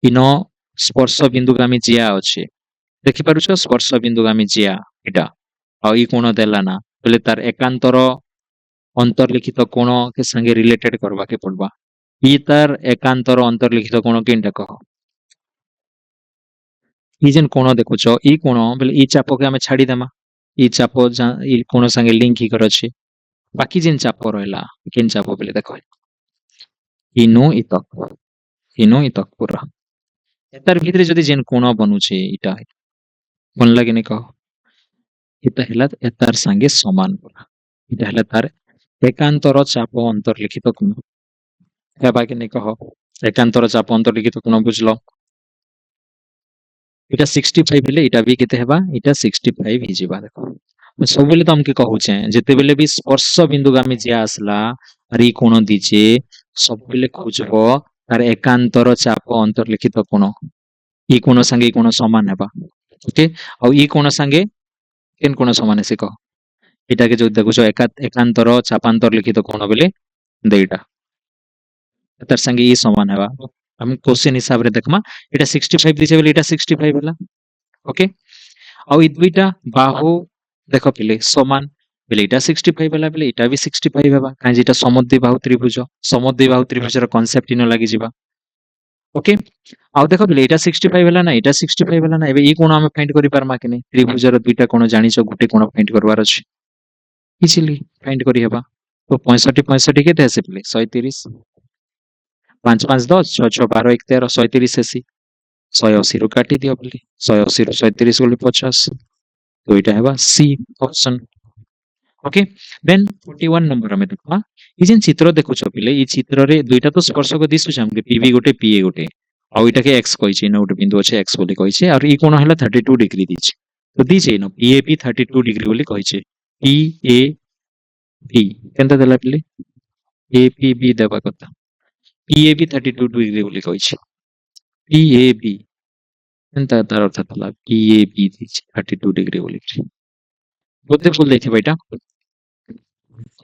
इनो स्पर्श बिंदुगामी जिया अछि देखि पारुछ स्पर्श बिंदुगामी जिया एटा आ ई कोण देला ना पहले तार एकांतर अंतर्लिखित कोण के संगे रिलेटेड करबा के पड़बा ई तार एकांतर अंतर्लिखित कोण केनटा कह ई जेन कोण देखुछ ई कोण बेले ई चाप के हमें छाडी देमा ई चाप ई कोण संगे लिंक ही कर अछि बाकी जेन चाप रहला केन चाप बेले देखो इनो इतक पूरा एतार भितरे जदी जेन कोण बनुछे इटा कोन लागे ने कह इता हला एतार संगे समान पूरा इटा हला तार एकांतर चाप अंतर्लिखित कोण हेबा के ने कह एकांतर चाप अंतर्लिखित कोण बुझलो इटा 65 बेले इटा भी केते हेबा इटा 65 ही जिबा देखो सब बेले तो हमके कहू छे जेते बेले भी स्पर्श बिंदुगामी जिया आसला আর এই কোণ দিছে सबले खोजब तार एकांतर चाप अंतर्लिखित कोण ई कोण संगे ई कोण समान हेबा ओके आ ई कोण संगे केन कोण समान है कह एटाके जो देखुछ एकांतर चापांतर लिखित कोण बोले देटा तार संगे ई समान हेबा हम क्वेश्चन हिसाब रे देखमा एटा 65 दिसे बोले एटा 65 होला ओके आ ई दुईटा बाहु देखो पिले समान बोले एटा 65 होला बोले एटा भी 65 हेबा काहे जेटा समद्विबाहु त्रिभुज रो कांसेप्ट इन लागि जिबा ओके आउ देखो बोले एटा 65 होला ना एटा 65 होला ना एबे ई कोण हम फाइंड करि पारमा कि नै त्रिभुज रो दुईटा कोण जानिछो गुटे कोण फाइंड करवार अछि इजीली फाइंड करि हेबा तो 65 65 केते आसे पिले 130 5 5 10 6 6 12 1 13 130 एसी 180 रो काटी दियो बोले 180 रो 130 बोले 50 तो एटा हेबा C option okay then 41 number हमें देखबा ई जेन चित्र देखुछ पिले ई चित्र रे दुईटा तो स्पर्शक दिसुछ हमके पीबी गोटे पीए गोटे आ इटाके एक्स कहिছে न गोटे बिंदु আছে एक्स बोली कहिছে और ई कोण हला 32 डिग्री दिछ तो दिছে न पीएबी 32 डिग्री बोली कहिছে पीएबी केनता देला पिले एपीबी देबा कथा पीएबी 32 डिग्री बोली कहिছে पीएबी केनता तार अर्थ थला पीएबी दिछ 32 डिग्री बोली बोलते बोल देखिबा এটা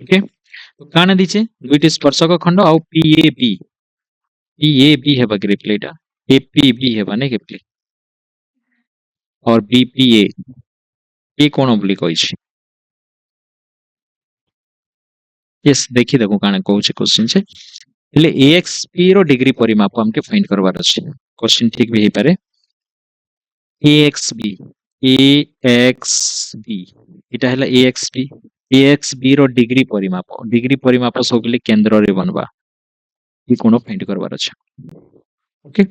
ओके तो काना दिছে দুইটি স্পর্শক খণ্ড আর पीएबी पीएबी हेबा के रिप्लेटा एपीबी हेबा नै के प्ले और बीपीए ए कोण बोली कहिछि यस देखि देखो काना कहउछ क्वेश्चन छे એટલે AXP रो डिग्री परिमाप हमके फाइंड करवार अछि क्वेश्चन ठीक भी हे पारे AXB एटा हला AXB रो डिग्री परिमाप सबले केंद्र रे बनबा ई कोण फाइंड करवार अछि ओके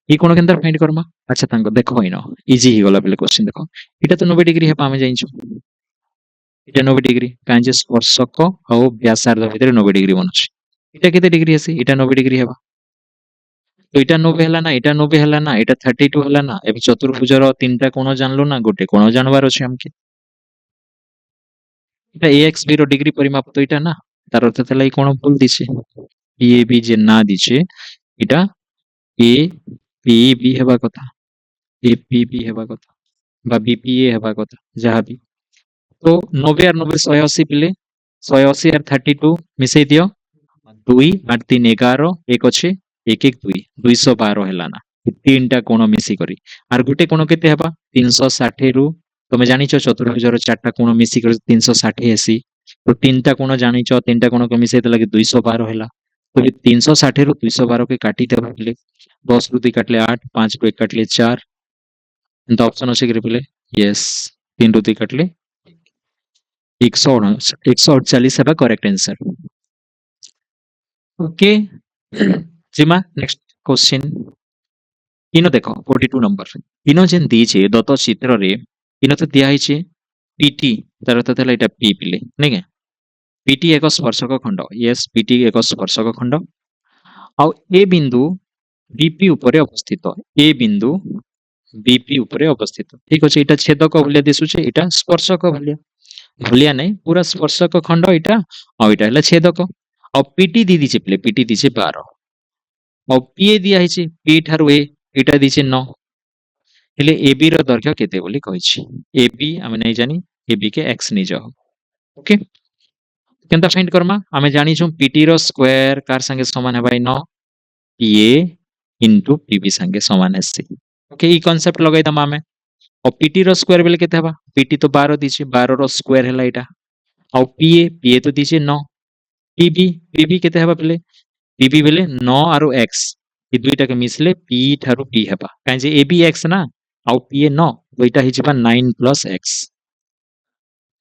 ई कोण केंद्र फाइंड करमा अच्छा तांको देखो इनो इजी ही गला बेले क्वेश्चन देखो एटा तो 90 डिग्री हेबा हमें जाइछु एटा 90 डिग्री काहे जे स्पर्शक और व्यासार्ध भितर 90 डिग्री बनछ एटा केते डिग्री हसी एटा 90 डिग्री हेबा तो एटा 90 हला ना एटा 90 हला ना एटा 32 हला ना एबे चतुर्भुज रो तीनटा कोण जानलो ना गोटे कोण जानवार अछि हमके एटा AXB रो डिग्री परिमाप तो एटा ना तार अर्थ तला ई कोण भूल दिছে PAB जे ना दिছে एटा APB हेबा कथा APB हेबा कथा बा BPA हेबा कथा जहा भी तो 90 और 90 180 पिले 180 और 32 मिसई दियो 2 8 3 11 एक अछि 1 1 2 212 हेला ना तीनटा कोण मिसी करी आर गुटे कोण केते हेबा 360 रु तमे जानिछो चतुर्भुज रो चारटा कोण मिसी करी 360 एसी तो तीनटा कोण जानिछो तीनटा कोण को मिसई देला कि 212 हेला तो 360 रु 212 के काटी देबा पिले 10 रु 2 काटले 8 5 रु 1 काटले 4 एंत ऑप्शन अछि कि पिले यस 3 रु 2 काटले 148 है करेक्ट आंसर ओके जिमा नेक्स्ट क्वेश्चन इनो देखो 42 नंबर इनो जेन दीचे दत्त चित्र रे इनो तो दिया हिचे पीटी तार अर्थ तला एटा पी पिले नै के पीटी एक स्पर्शक खंड यस पीटी एक स्पर्शक खंड आ ए बिंदु बीपी ऊपर अवस्थित ए बिंदु बीपी ऊपर अवस्थित ठीक अछि एटा छेदक भलिया दिसुचे एटा स्पर्शक भलिया नै पूरा स्पर्शक खंड एटा आ एटा हला छेदक आ पीटी दी दिचे प्ले पीटी दिचे 12 आ पीए दिया हिचे पी थारु ए एटा दिचे 9 हेले एबी रो दैर्घ्य केते बोली कहिछि एबी हम नै जानी एबी के x नै जाओ ओके केनता फाइंड करमा हमें जानी छु पीटी रो स्क्वायर कार संगे समान है भाई 9 पीए इनटू पीबी संगे समान है सी ओके ई कांसेप्ट लगाई दम हमें और पीटी रो स्क्वायर बेले केते हबा पीटी तो 12 दिछि 12 रो स्क्वायर हैला एटा और पीए तो दिछि 9 पीबी केते हबा बेले पीबी बेले 9 आरो x ई दुईटा के मिसले पी थारु पी हबा काहे जे एबी x ना और पीए 9 तो एटा हिजिबा 9 प्लस x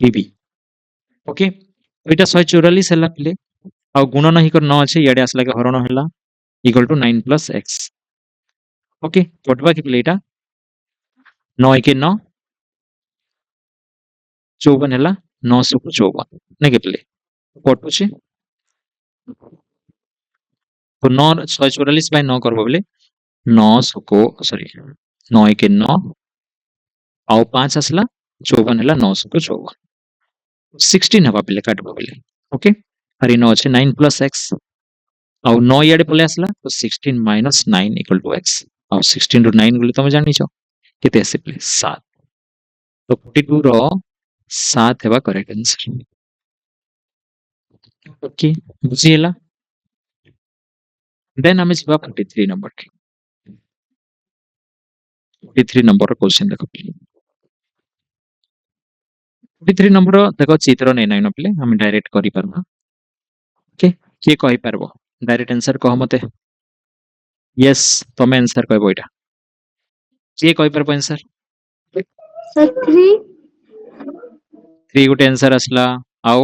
पीबी ओके तो एटा 144 हैला बेले और गुणन ही कर 9 अछि याडे आसला के हरण हैला equal to 9 plus x okay कटबा के बेले एटा 9 के 9 54 हैला 954 नै के बेले कटुछि तो 9 144 बाय 9 करबो बेले 9 को सॉरी 9 के 9 और 5 आसला 54 हैला 954 16 हबा बेले काटबो बेले ओके আর ইনো আছে 9 প্লাস x ଆଉ 9 ଇଆଡେ ପଳେଇ ଆସିଲା ତ 16 ମାଇନସ୍ 9 ଇକ୍ୱାଲ ଟୁ x ଆଉ 16 ରୁ 9 ଗଲେ ତମେ ଜାଣିଛ କେତେ ଆସିବ 7 ତ 42 ର 7 ହେବା କରେକ୍ଟ आंसर ओके बुझी ହେଲା देन ଆମେ ଯିବା 43 नंबर 43 नंबर क्वेश्चन देखो 43 नंबर देखो चित्र नै नै न पिले हम डायरेक्ट करि परबा ओके के कहि परबो डायरेक्ट आंसर कह मते यस तमे आंसर कहबो एटा के कहि परबो आंसर सर 3 3 गोटे आंसर असला आउ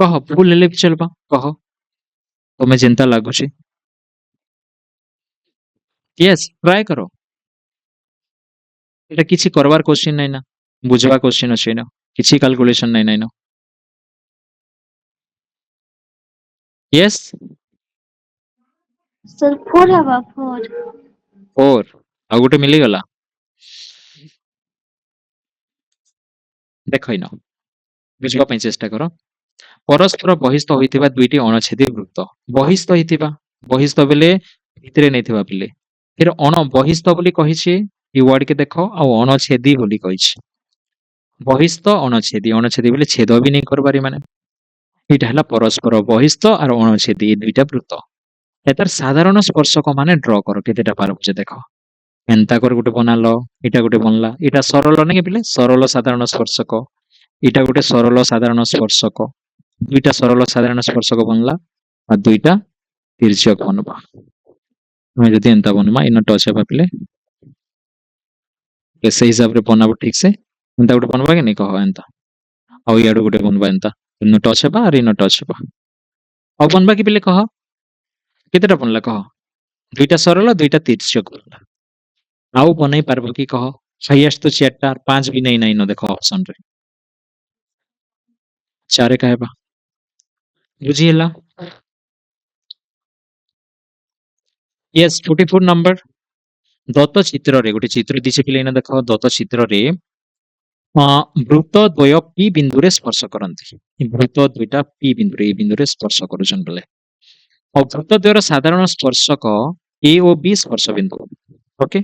कह भूल हेले भी चलबा कह तमे चिंता लागुची यस ट्राई करो এটা କିଛି করবার क्वेश्चन নাই না বুঝবা क्वेश्चन আছে না କିଛି ক্যালকুলেশন নাই নাই না यस सर 4 हवा 4 4 ଆଉ ଗୋଟେ ମିଳି ଗଲା ଦେଖ ଇନ ବୁଝବା ପାଇଁ ଚେଷ୍ଟା କର परस्पर बहिस्थ होइतिबा दुईटी अणछेदी वृत्त बहिस्थ होइतिबा बहिस्थ बेले भितरे नैथिबा पिले फिर अण बहिस्थ बोली कहिछि ई वर्ड के देखो आ अणछेदी बोली कहिछि बहिस्थ अणछेदी बोले छेद भी नहीं करबारी माने एटा हला परस्पर बहिस्थ और अणछेदी ए दुईटा वृत्त एतार साधारण स्पर्शक माने ड्र करो केतेटा पारबो जे देखो एंता कर गुटे बनालो एटा गुटे बनला एटा सरल नै पिले सरल साधारण स्पर्शक एटा गुटे सरल साधारण स्पर्शक दुईटा सरल साधारण स्पर्शक बनला और दुईटा तिर्यक बनबा मैं जदि एंता बनबा इन टच हेबा पिले से हिसाब रे बनाबो ठीक से एंता गुटे बनबा कि नहीं कह एंता आ याडू गुटे बनबा एंता इन टच हेबा और इन टच हेबा आ बनबा कि पिले कह केतेटा बनला कह दुईटा सरल दुईटा तिर्यक बनला आउ बनाई पारबो कि कह हाईएस्ट तो 4टा 5 भी नहीं नहीं न देखो ऑप्शन रे 4 कहबा बुझी हला यस 44 नंबर दत्त चित्र रे गोटे चित्र दिसे पिले ना देखो दत्त चित्र रे वृत्त द्वय पी बिंदु रे स्पर्श करंती वृत्त दुईटा पी बिंदु रे स्पर्श करूछन बोले और वृत्त द्वयर साधारण स्पर्शक ए और बी स्पर्श बिंदु ओके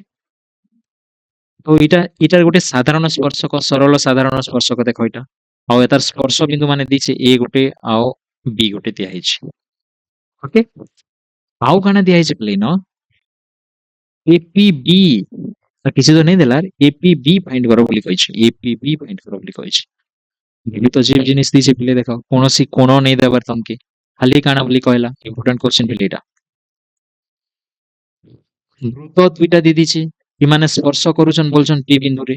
तो इटा गोटे साधारण स्पर्शक सरल साधारण स्पर्शक देखो इटा आ एतार स्पर्श बिंदु माने दिसे ए गोटे आ बी गोटे दिया हिच ओके आउ काना दिया हिच प्लेन एपीबी किसी तो नहीं देला एपीबी फाइंड करो बोली कहिछ एपीबी फाइंड करो बोली कहिछ भी तो जे जिनिस दिसे पिले देखो कोनोसी कोण नहीं देबार तमके खाली काना बोली कहला इंपोर्टेंट क्वेश्चन पिले एटा वृत्त दुईटा दी दिछि इमाने स्पर्श करूछन बोलछन पी बिंदु रे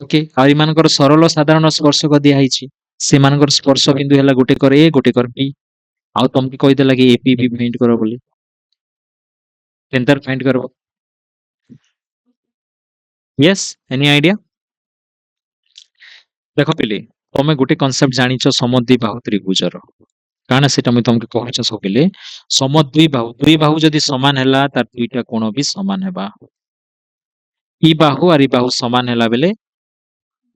ओके आ इमानकर सरल साधारण स्पर्शक दिया हिछि सेमानकर स्पर्श बिंदु हैला गोटे कर ए गोटे कर बी आउ तमके कहि देला कि एपीबी फाइंड करो बोली सेंटर फाइंड करो यस एनी आइडिया देखो पिले तमे गोटे कांसेप्ट जानिछ समद्विबाहु त्रिभुजर काना सेटा मैं तमके कहछ सब पिले समद्विबाहु जदि समान हैला तार दुईटा कोण भी समान हेबा ई बाहु और ई बाहु समान हैला बेले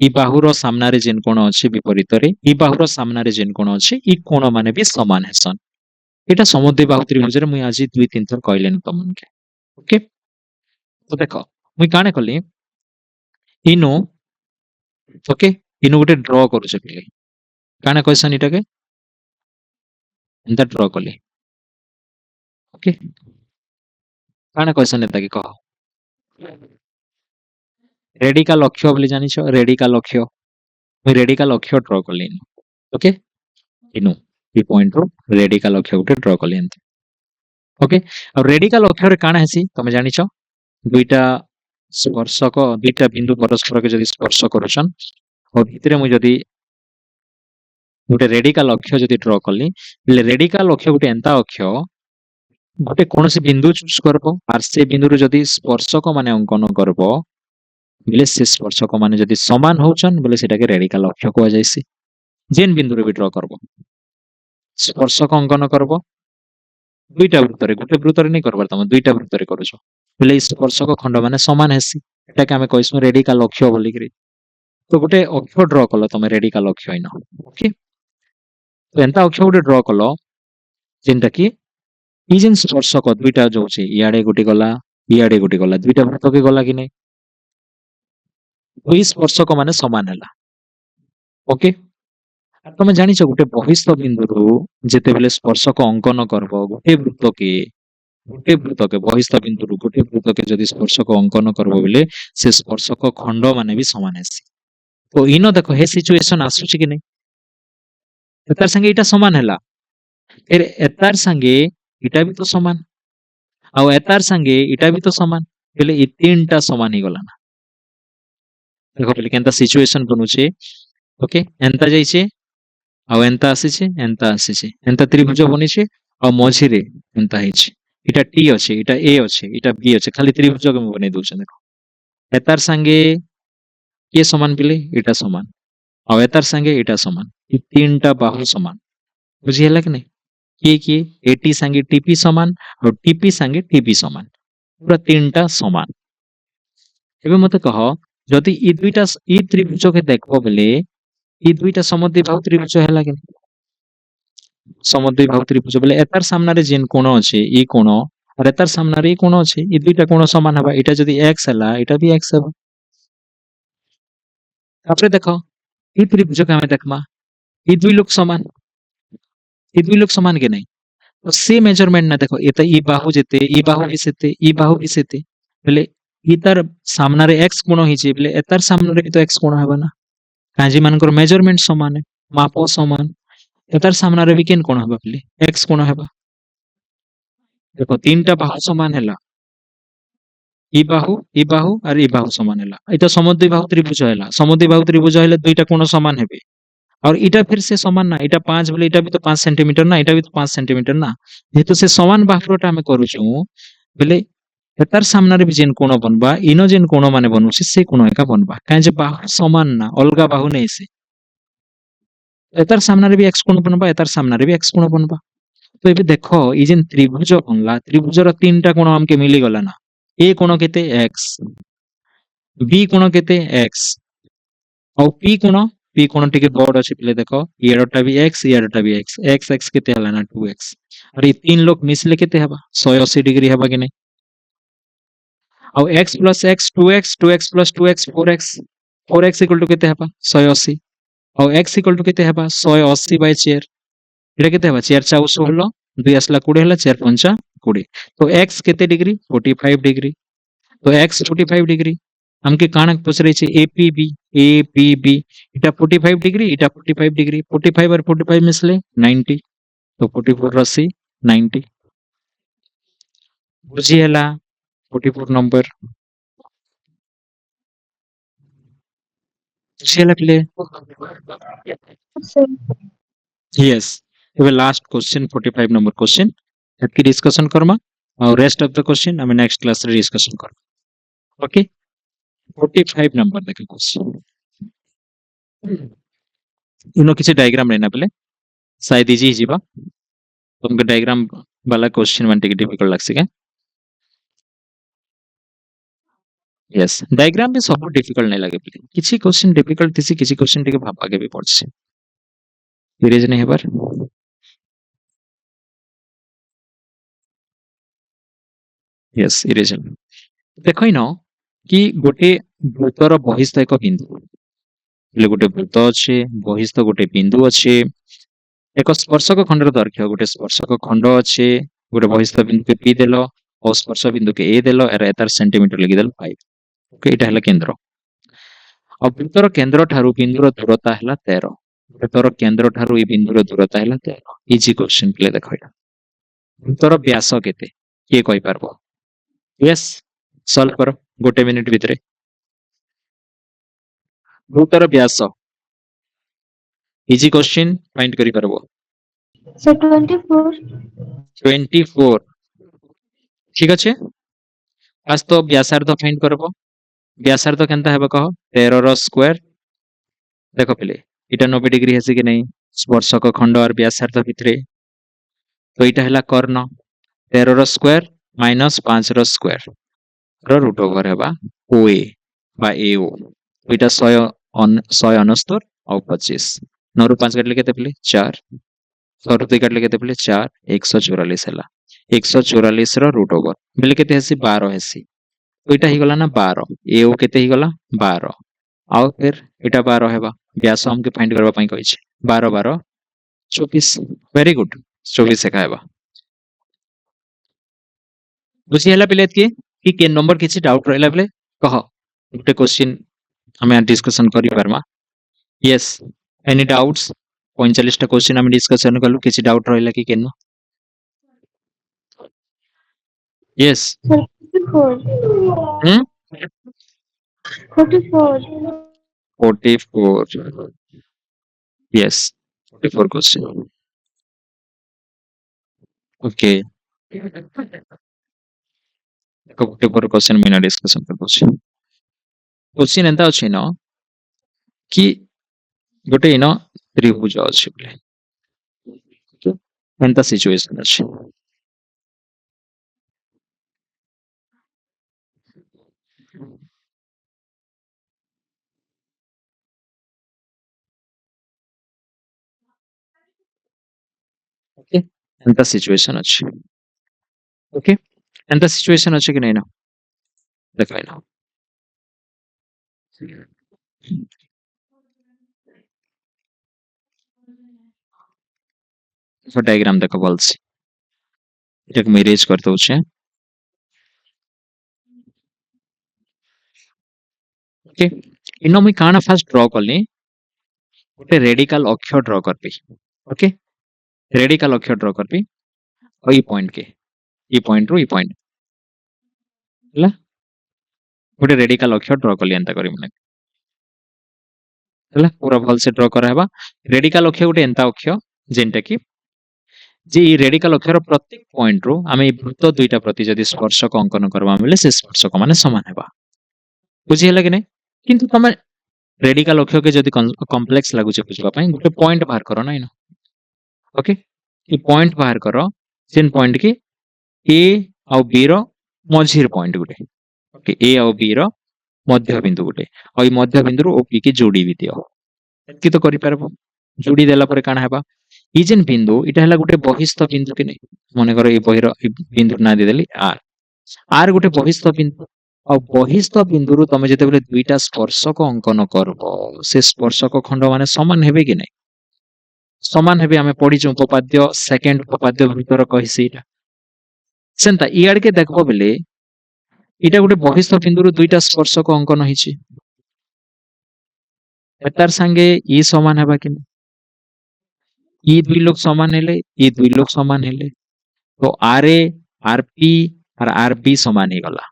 ई बाहुर सामना रे जेन कोण अछि विपरीत रे ई बाहुर सामना रे जेन कोण अछि ई कोण माने भी समान हेसन एटा समद्विबाहु त्रिभुजर मैं आज 2-3 थर कहलेन तमनके ओके तो देखो मैं काने कली इनो ओके इनो गोटे ड्रॉ करू छ पिले काना क्वेश्चन इटा के एंता ड्रॉ कली ओके काना क्वेश्चन एता के कह रेडिकल अक्ष बोली जानिछ रेडिकल अक्ष मैं रेडिकल अक्ष ड्रॉ कली ओके इनो ई पॉइंट रो रेडिकल अक्ष गोटे ड्रॉ कली एंता ओके और रेडिकल अक्ष रे काना हेसी तमे जानिछ दुईटा स्पर्शक दुईटा बिंदु परस्पर के जदि स्पर्श करूछन और भितरे मु जदि गोटे रेडिकल अक्ष जदि ड्रॉ कली ले रेडिकल अक्ष गोटे एंता अक्ष गोटे कोनोसी बिंदु चूज करबो आर से बिंदु रे जदि स्पर्शक माने अंकन करबो बोले से स्पर्शक माने जदि समान होचन बोले सेटा के रेडिकल अक्ष को जायसी जेन बिंदु रे भी ड्रॉ करबो स्पर्शक अंकन करबो दुईटा वृत्त रे गोटे वृत्त रे नहीं करबार तम दुईटा वृत्त रे करूछो बोले स्पर्शक खंड माने समान हेसी एटा के हमें कहिसु रेडिकल अक्ष बोली करी तो गोटे अक्ष ड्रा कलो तमे रेडिकल अक्ष इन ओके तो एंता अक्ष गोटे ड्रा कलो जेनटा कि ई जेन स्पर्शक दुईटा जो छे इयाडे गोटे गला दुईटा वृत्त के गला कि नहीं दुई स्पर्शक माने समान हैला ओके आ तमे जानिଛ गोटे बहिस्थ बिंदु जेते बेले स्पर्शक अंकन करबो गोटे वृत्त के बहिस्थ बिंदु गोटे वृत्त के जदि स्पर्शक अंकन करबो बेले से स्पर्शक खंड माने भी समान आसी तो इनो देखो हे सिचुएशन आसुची कि नहीं एतार संगे इटा समान हैला फिर एतार संगे इटा भी तो समान आ एतार संगे इटा भी तो समान बेले ई तीनटा समान ही गला ना देखो बेले केनता सिचुएशन बनुचे ओके एंता जाइछे आ एंता आसीछे एंता त्रिभुज बनिछे आ मझी रे एंता हिचे इटा टी अच्छे इटा ए अच्छे इटा बी अच्छे खाली त्रिभुज के मैं बने दउछे देखो एतार संगे के समान पिले इटा समान आ एतार संगे इटा समान ई तीनटा बाहु समान बुझी हैला कि नहीं किए एटी संगे टीपी समान और टीपी संगे टीपी समान पूरा तीनटा समान एबे मते कह जदि ई दुईटा ई त्रिभुज के देखबो बेले ई दुईटा समद्विबाहु त्रिभुज हैला कि नहीं समद्विबाहु त्रिभुज बेले एतार सामने जेन कोण अछि ई कोण और एतार सामने ई कोण अछि ई दुईटा कोण समान हबा एटा जदि x हैला एटा भी x हबा तापरे देखो ई त्रिभुज के हमें देखमा ई दुई लोग समान के नहीं तो से मेजरमेंट ना देखो एता ई बाहु जेते ई बाहु भी सेते ई बाहु भी सेते बेले ई तार सामने रे x कोण हिचे बेले एतार सामने रे तो x कोण हबा ना काजी मानकर मेजरमेंट समान है माप समान एतार सामने रे भी केन कोण हबा बेले x कोण हबा देखो तीनटा बाहु समान हैला ई बाहु और ई बाहु समान हैला एटा समद्विबाहु त्रिभुज हैला समद्विबाहु त्रिभुज हैले दुईटा कोण समान हेबे और इटा फिर से समान ना इटा 5 बोले इटा भी तो 5 सेंटीमीटर ना इटा भी तो 5 सेंटीमीटर ना जेहेतु से समान बाहुटा हमें करूछु बोले एतार सामने रे भी जेन कोण बनबा इनो जेन कोण माने बनुछि से कोण एका बनबा काहे जे बाहु समान ना अलगा बाहु नै से एतार सामने रे भी x कोण बनबा एतार सामने रे भी x कोण बनबा तो एबे देखो ई जेन त्रिभुज बनला त्रिभुजर तीनटा कोण हमके मिली गला ना ए कोण केते x बी कोण केते x और पी कोण टिके बड़ अछि पहिले देखो इयाडटा भी x इयाडटा भी x x x केते हला ना 2x और ई तीन लोग मिसले केते हबा 180 डिग्री हबा कि नहीं और x plus x 2x 2x plus 2x 4x 4x equal to केते हबा 180 और x इक्वल टू केते हबा 180 बाय 4 एटा केते हबा 4 4 16 2 असला 20 हला 4 5 20 तो x केते डिग्री 45 डिग्री तो x 45 डिग्री हमके काना पचरे छे APB इटा 45 डिग्री इटा 45 डिग्री 45 और 45 मिसले 90 तो 44 80 90 बुझी हला 44 नंबर बुझी हला प्ले यस एबे लास्ट क्वेश्चन 45 नंबर क्वेश्चन एतकी डिस्कशन करमा और रेस्ट ऑफ द क्वेश्चन हमें नेक्स्ट क्लास रे डिस्कशन कर ओके 45 नंबर देखो क्वेश्चन इनो किसी डायग्राम लेना पहले शायद इजी जीवा तुमके डायग्राम वाला क्वेश्चन मानते डिफिकल्ट लागसे के यस डायग्राम भी सब डिफिकल्ट नहीं लगे पहले किसी क्वेश्चन डिफिकल्ट थिसी किसी क्वेश्चन टिके भाबा के भी पड़ছে इरेज नहीं हेबार यस इरेज देखो इनो कि गोटे वृत्तर बहिस्थ एक बिंदु ले गोटे वृत्त अच्छे बहिस्थ गोटे बिंदु अच्छे एक स्पर्शक खंडर दैर्घ्य गोटे स्पर्शक खंड अच्छे गोटे बहिस्थ बिंदु के पी देलो और स्पर्श बिंदु के ए देलो एतार सेंटीमीटर लिखि देलो 5 ओके एटा हला केंद्र और वृत्तर केंद्र ठारू बिंदुर दूरता हला 13 वृत्तर केंद्र ठारू ए बिंदुर दूरता हला 13 इजी क्वेश्चन प्ले देखो एटा वृत्तर व्यास केते के कहि पारबो यस सॉल्व करो गोटे मिनिट भितरे वृत्तर व्यास इजी क्वेश्चन फाइंड करि पारबो So 24. 24 ठीक अच्छे आज तो व्यासार्ध फाइंड करबो व्यासार्ध केनता हेबो कहो 13 रो स्क्वायर देखो पहले इटा 90 डिग्री हेसी कि नहीं स्पर्शक खंड और व्यासार्ध भितरे तो इटा हला कर्ण 13 रो स्क्वायर माइनस 5 रो स्क्वायर रो रूट ओवर हेबा OA बा एओ दुईटा 169 और 25 9 रु 5 काटले केते पले 4 6 रु 2 काटले केते पले 4 144 हैला 144 रो रूट ओवर बेले केते हेसी 12 हेसी तो एटा ही गला ना 12 एओ केते ही गला 12 आउ फिर एटा 12 हेबा व्यास हमके फाइंड करबा पई कहि छै 12 12 24 वेरी गुड 24 से खाएबा बुझी हला पिले कि के नंबर किछि डाउट रहला बेले कह एकटे क्वेश्चन हमें डिस्कशन करि परमा यस एनी डाउट्स 45 टा क्वेश्चन हम डिस्कशन करलु किछि डाउट रहला कि केनो यस Sir, 44. हम 44. 44 यस 44 क्वेश्चन ओके देखो 44 क्वेश्चन में डिस्कशन करबो छै क्वेश्चन एंता अछि न कि गोटे इन त्रिभुज अछि बोले एंता सिचुएशन अछि ओके एंता सिचुएशन अछि ओके एंता सिचुएशन अछि कि नै ना देखै ना so डायग्राम देखो भलसे एटाक मैं इरेज कर दउ छै ओके इनो मैं काना फर्स्ट ड्रॉ करली गोटे रेडिकल अक्ष ड्रॉ करबी ओके रेडिकल अक्ष ड्रॉ करबी और ई पॉइंट के ई पॉइंट रो ई पॉइंट हला गोटे रेडिकल अक्ष ड्रॉ करली एंता करी मने हला पूरा भल से ड्रॉ करा हेबा रेडिकल अक्ष गोटे एंता अक्ष जेंटा कि जे ई रेडिकल अक्षर प्रत्येक पॉइंट रो आमे वृत्त दुईटा प्रति जदि स्पर्शक अंकन करबा मिले से स्पर्शक माने समान हेबा बुझी हला कि नै किंतु तमे रेडिकल अक्ष के जदि कॉम्प्लेक्स लागु छै बुझबा पई गोटे पॉइंट बाहर करो नै न ओके ई पॉइंट बाहर करो सेन पॉइंट के ए और बी रो मझिर पॉइंट गोटे ओके ए और बी रो मध्य बिंदु गोटे और ई मध्य बिंदु रो ओपी के जोड़ी भी दियो एतकी तो करि परबो जोड़ी देला परे काना हेबा ई जेन बिंदु इटा हला गोटे बहिस्थ बिंदु के नै मने करो ई बहिर बिंदु ना दे देली आर आर गोटे बहिस्थ बिंदु और बहिस्थ बिंदु रु तमे जते बेले दुईटा स्पर्शक अंकन करबो से स्पर्शक खंड माने समान हेबे कि नै समान हेबे हमें पढी छु उपपाद्य सेकंड उपपाद्य भीतर कहिसी इटा सेंता इयाड के देखबो बेले इटा गोटे बहिस्थ बिंदु रु दुईटा स्पर्शक अंकन हिची एतार संगे ई समान हेबा कि नै ई दुई लोग समान हेले ई दुई लोग समान हेले तो आर ए आर पी और आर बी समान ही गला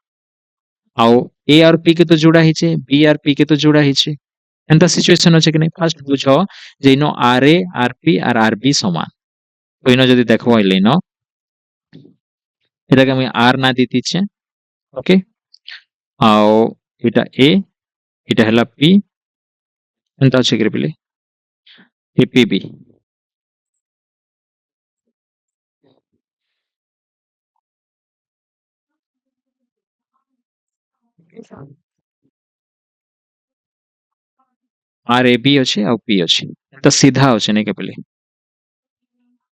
आउ ए आर पी के तो जोड़ा हिचे बी आर पी के तो जोड़ा हिचे एंता सिचुएशन अछि कि नै फर्स्ट बुझो जे इनो आर ए आर पी और आर बी समान तो इनो जदि देखबो इले इनो एटा के हम आर ना देती छे ओके आउ एटा ए एटा हला पी एंता अछि कि बिले A P B R A B अछि और पी अछि एंता सीधा अछि नै के बिले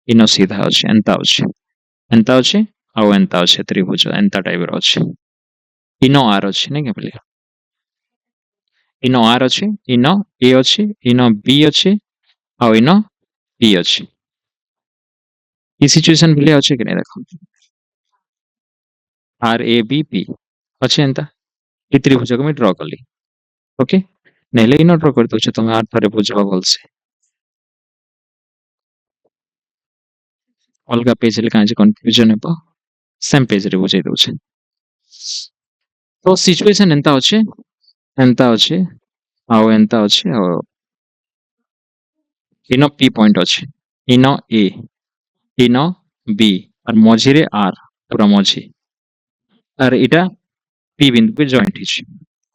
इनो सीधा अछि एंता अछि और एंता अछि त्रिभुज एंता टाइप रो अछि इनो आर अछि नै के बिले इनो आर अछि इनो ए अछि इनो बी अछि और इनो पी अछि ई सिचुएशन बिले अछि कि नै देखो आर ए बी पी अछि एंता ई त्रिभुज को मैं ड्रॉ करली ओके नेले इनो ड्रॉ कर दो छ तुम आर थरे बुझबा बोल से अलगा पेज ले काजे कंफ्यूजन हेबो सेम पेज रे बुझाई दो छ तो सिचुएशन एंता अछि आउ एंता अछि और इनो पी पॉइंट अछि इनो ए इनो बी और मझिरे आर पूरा मझी और इटा पी बिंदु पे जॉइंट हिची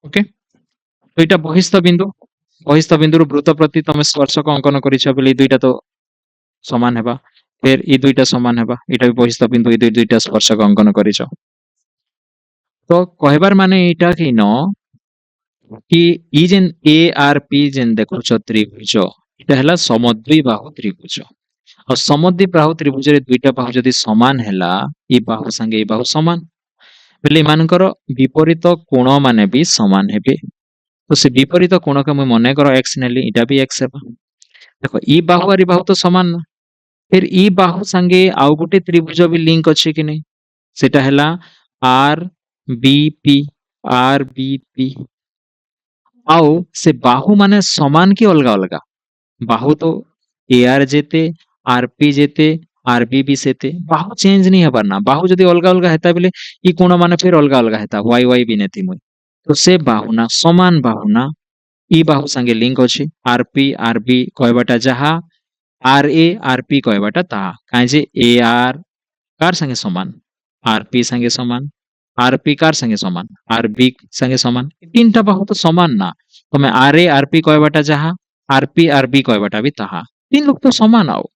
ओके तो इटा बहिस्थ बिंदु वृत्त प्रति तमे स्पर्शक अंकन करिछ बेले दुईटा तो समान हेबा फिर ई दुईटा समान हेबा इटा भी बहिस्थ बिंदु ई दुईटा स्पर्शक अंकन करिछ तो कहबार माने इटा कि न कि ई जेन ए आर पी जेन देखुछ त्रिभुज एटा हला समद्विबाहु त्रिभुज और समद्विबाहु त्रिभुज रे दुईटा बाहु जदि समान हैला ई बाहु संगे ई बाहु समान बेले एमानकर विपरीत कोण माने भी समान हेबे तो से विपरीत कोण के मने कर x नेली इटा भी x हेबा देखो ई बाहु और ई बाहु तो समान ना फिर ई बाहु संगे आउ गुटे त्रिभुज भी लिंक अछि कि नहीं सेटा हैला आर बी पी आउ से बाहु माने समान कि अलगा अलगा बाहु तो ए आर जेते आर पी जेते आर बी भी सेते बाहु चेंज नहीं हबार ना बाहु जदि अलगा अलगा हेता बेले ई कोण माने फिर अलगा अलगा हेता वाई वाई भी नेति मुई तो से बाहु ना समान बाहु ना ई बाहु संगे लिंक अछि आर बी कहबाटा जहा आर ए आर पी कहबाटा ताहा काहे जे ए आर कार संगे समान आर पी संगे समान आर पी कार संगे समान आर बी संगे समान तीनटा बाहु तो समान ना तमे आर ए आर पी कहबाटा जहा आर बी कहबाटा भी ताहा तीन लोग तो समान आओ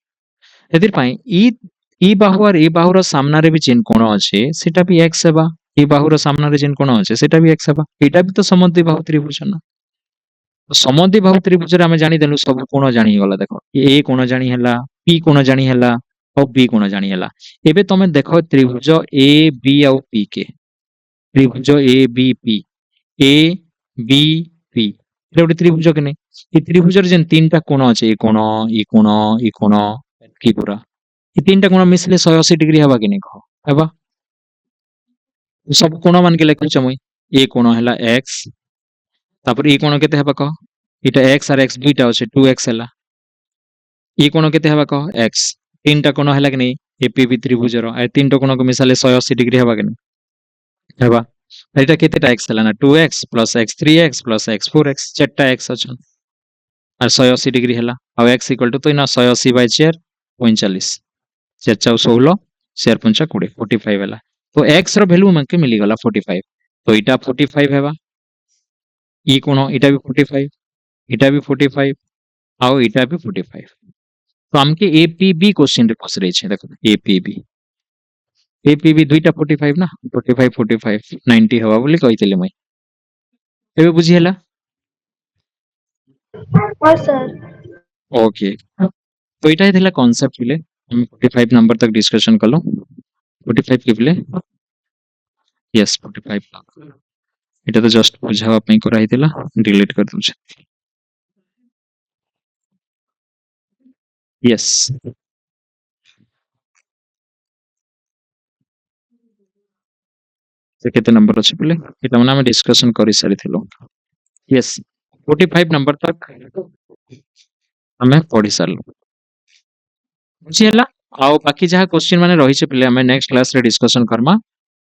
एदिर पाई ई बाहु और ई बाहुर सामना रे भी जेन कोण अछि सेटा भी x हेबा ई बाहुर सामना रे जेन कोण अछि सेटा भी x हेबा एटा भी तो समद्विबाहु त्रिभुज ना समद्विबाहु त्रिभुज रे आमे जानि देलु सब कोण जानि गला देखो ए कोण जानि हैला पी कोण जानि हैला और बी कोण जानि हैला एबे तमे देखो त्रिभुज ए बी और पी के त्रिभुज ए बी पी एटा गोटे त्रिभुज के नहीं ए त्रिभुज रे जेन तीनटा कोण अछि ए कोण ई कोण ई कोण की पूरा ए तीनटा कोण मिसले 180 डिग्री हवा कि नहीं कहो हेबा सब कोण मान के लेखुछ मुई ए कोण हैला x तापर ई कोण केते हेबा कह इटा x और x दुईटा अछि 2x हैला ई कोण केते हेबा कह x तीनटा कोण हैला कि नहीं एपीबी त्रिभुज रो ए तीनटा कोण को मिसाले 180 डिग्री हेबा कि नहीं हेबा एटा केतेटा x हैला ना 2x plus x 3x plus x 4x चारटा x अछन और 180 डिग्री हैला और x इक्वल टू तो इना 180 बाय 4 45 4 4 16 4 5 20 45 हैला तो x रो वैल्यू मके मिली गला 45 तो इटा 45 हेबा ई कोण इटा भी 45 इटा भी 45 आउ इटा भी 45 तो हमके एपीबी क्वेश्चन रे पसरे छै देखो एपीबी दुईटा 45 ना 45 90 हवा बोली कहितले मैं एबे बुझी हला हाँ सर ओके तो इटा ही थिला कांसेप्ट बिले हम 45 नंबर तक डिस्कशन कलो 45 के बिले यस 45 इटा तो जस्ट बुझावा पई करा हितला डिलीट कर दूछ यस से केते नंबर अछि बिले इटा मने हम डिस्कशन करि सारि थिलो यस 45 नंबर तक हमें पढ़ी सारलो बुझी हला आउ बाकी जहा क्वेश्चन माने रही छे पिले हमें नेक्स्ट क्लास रे डिस्कशन करमा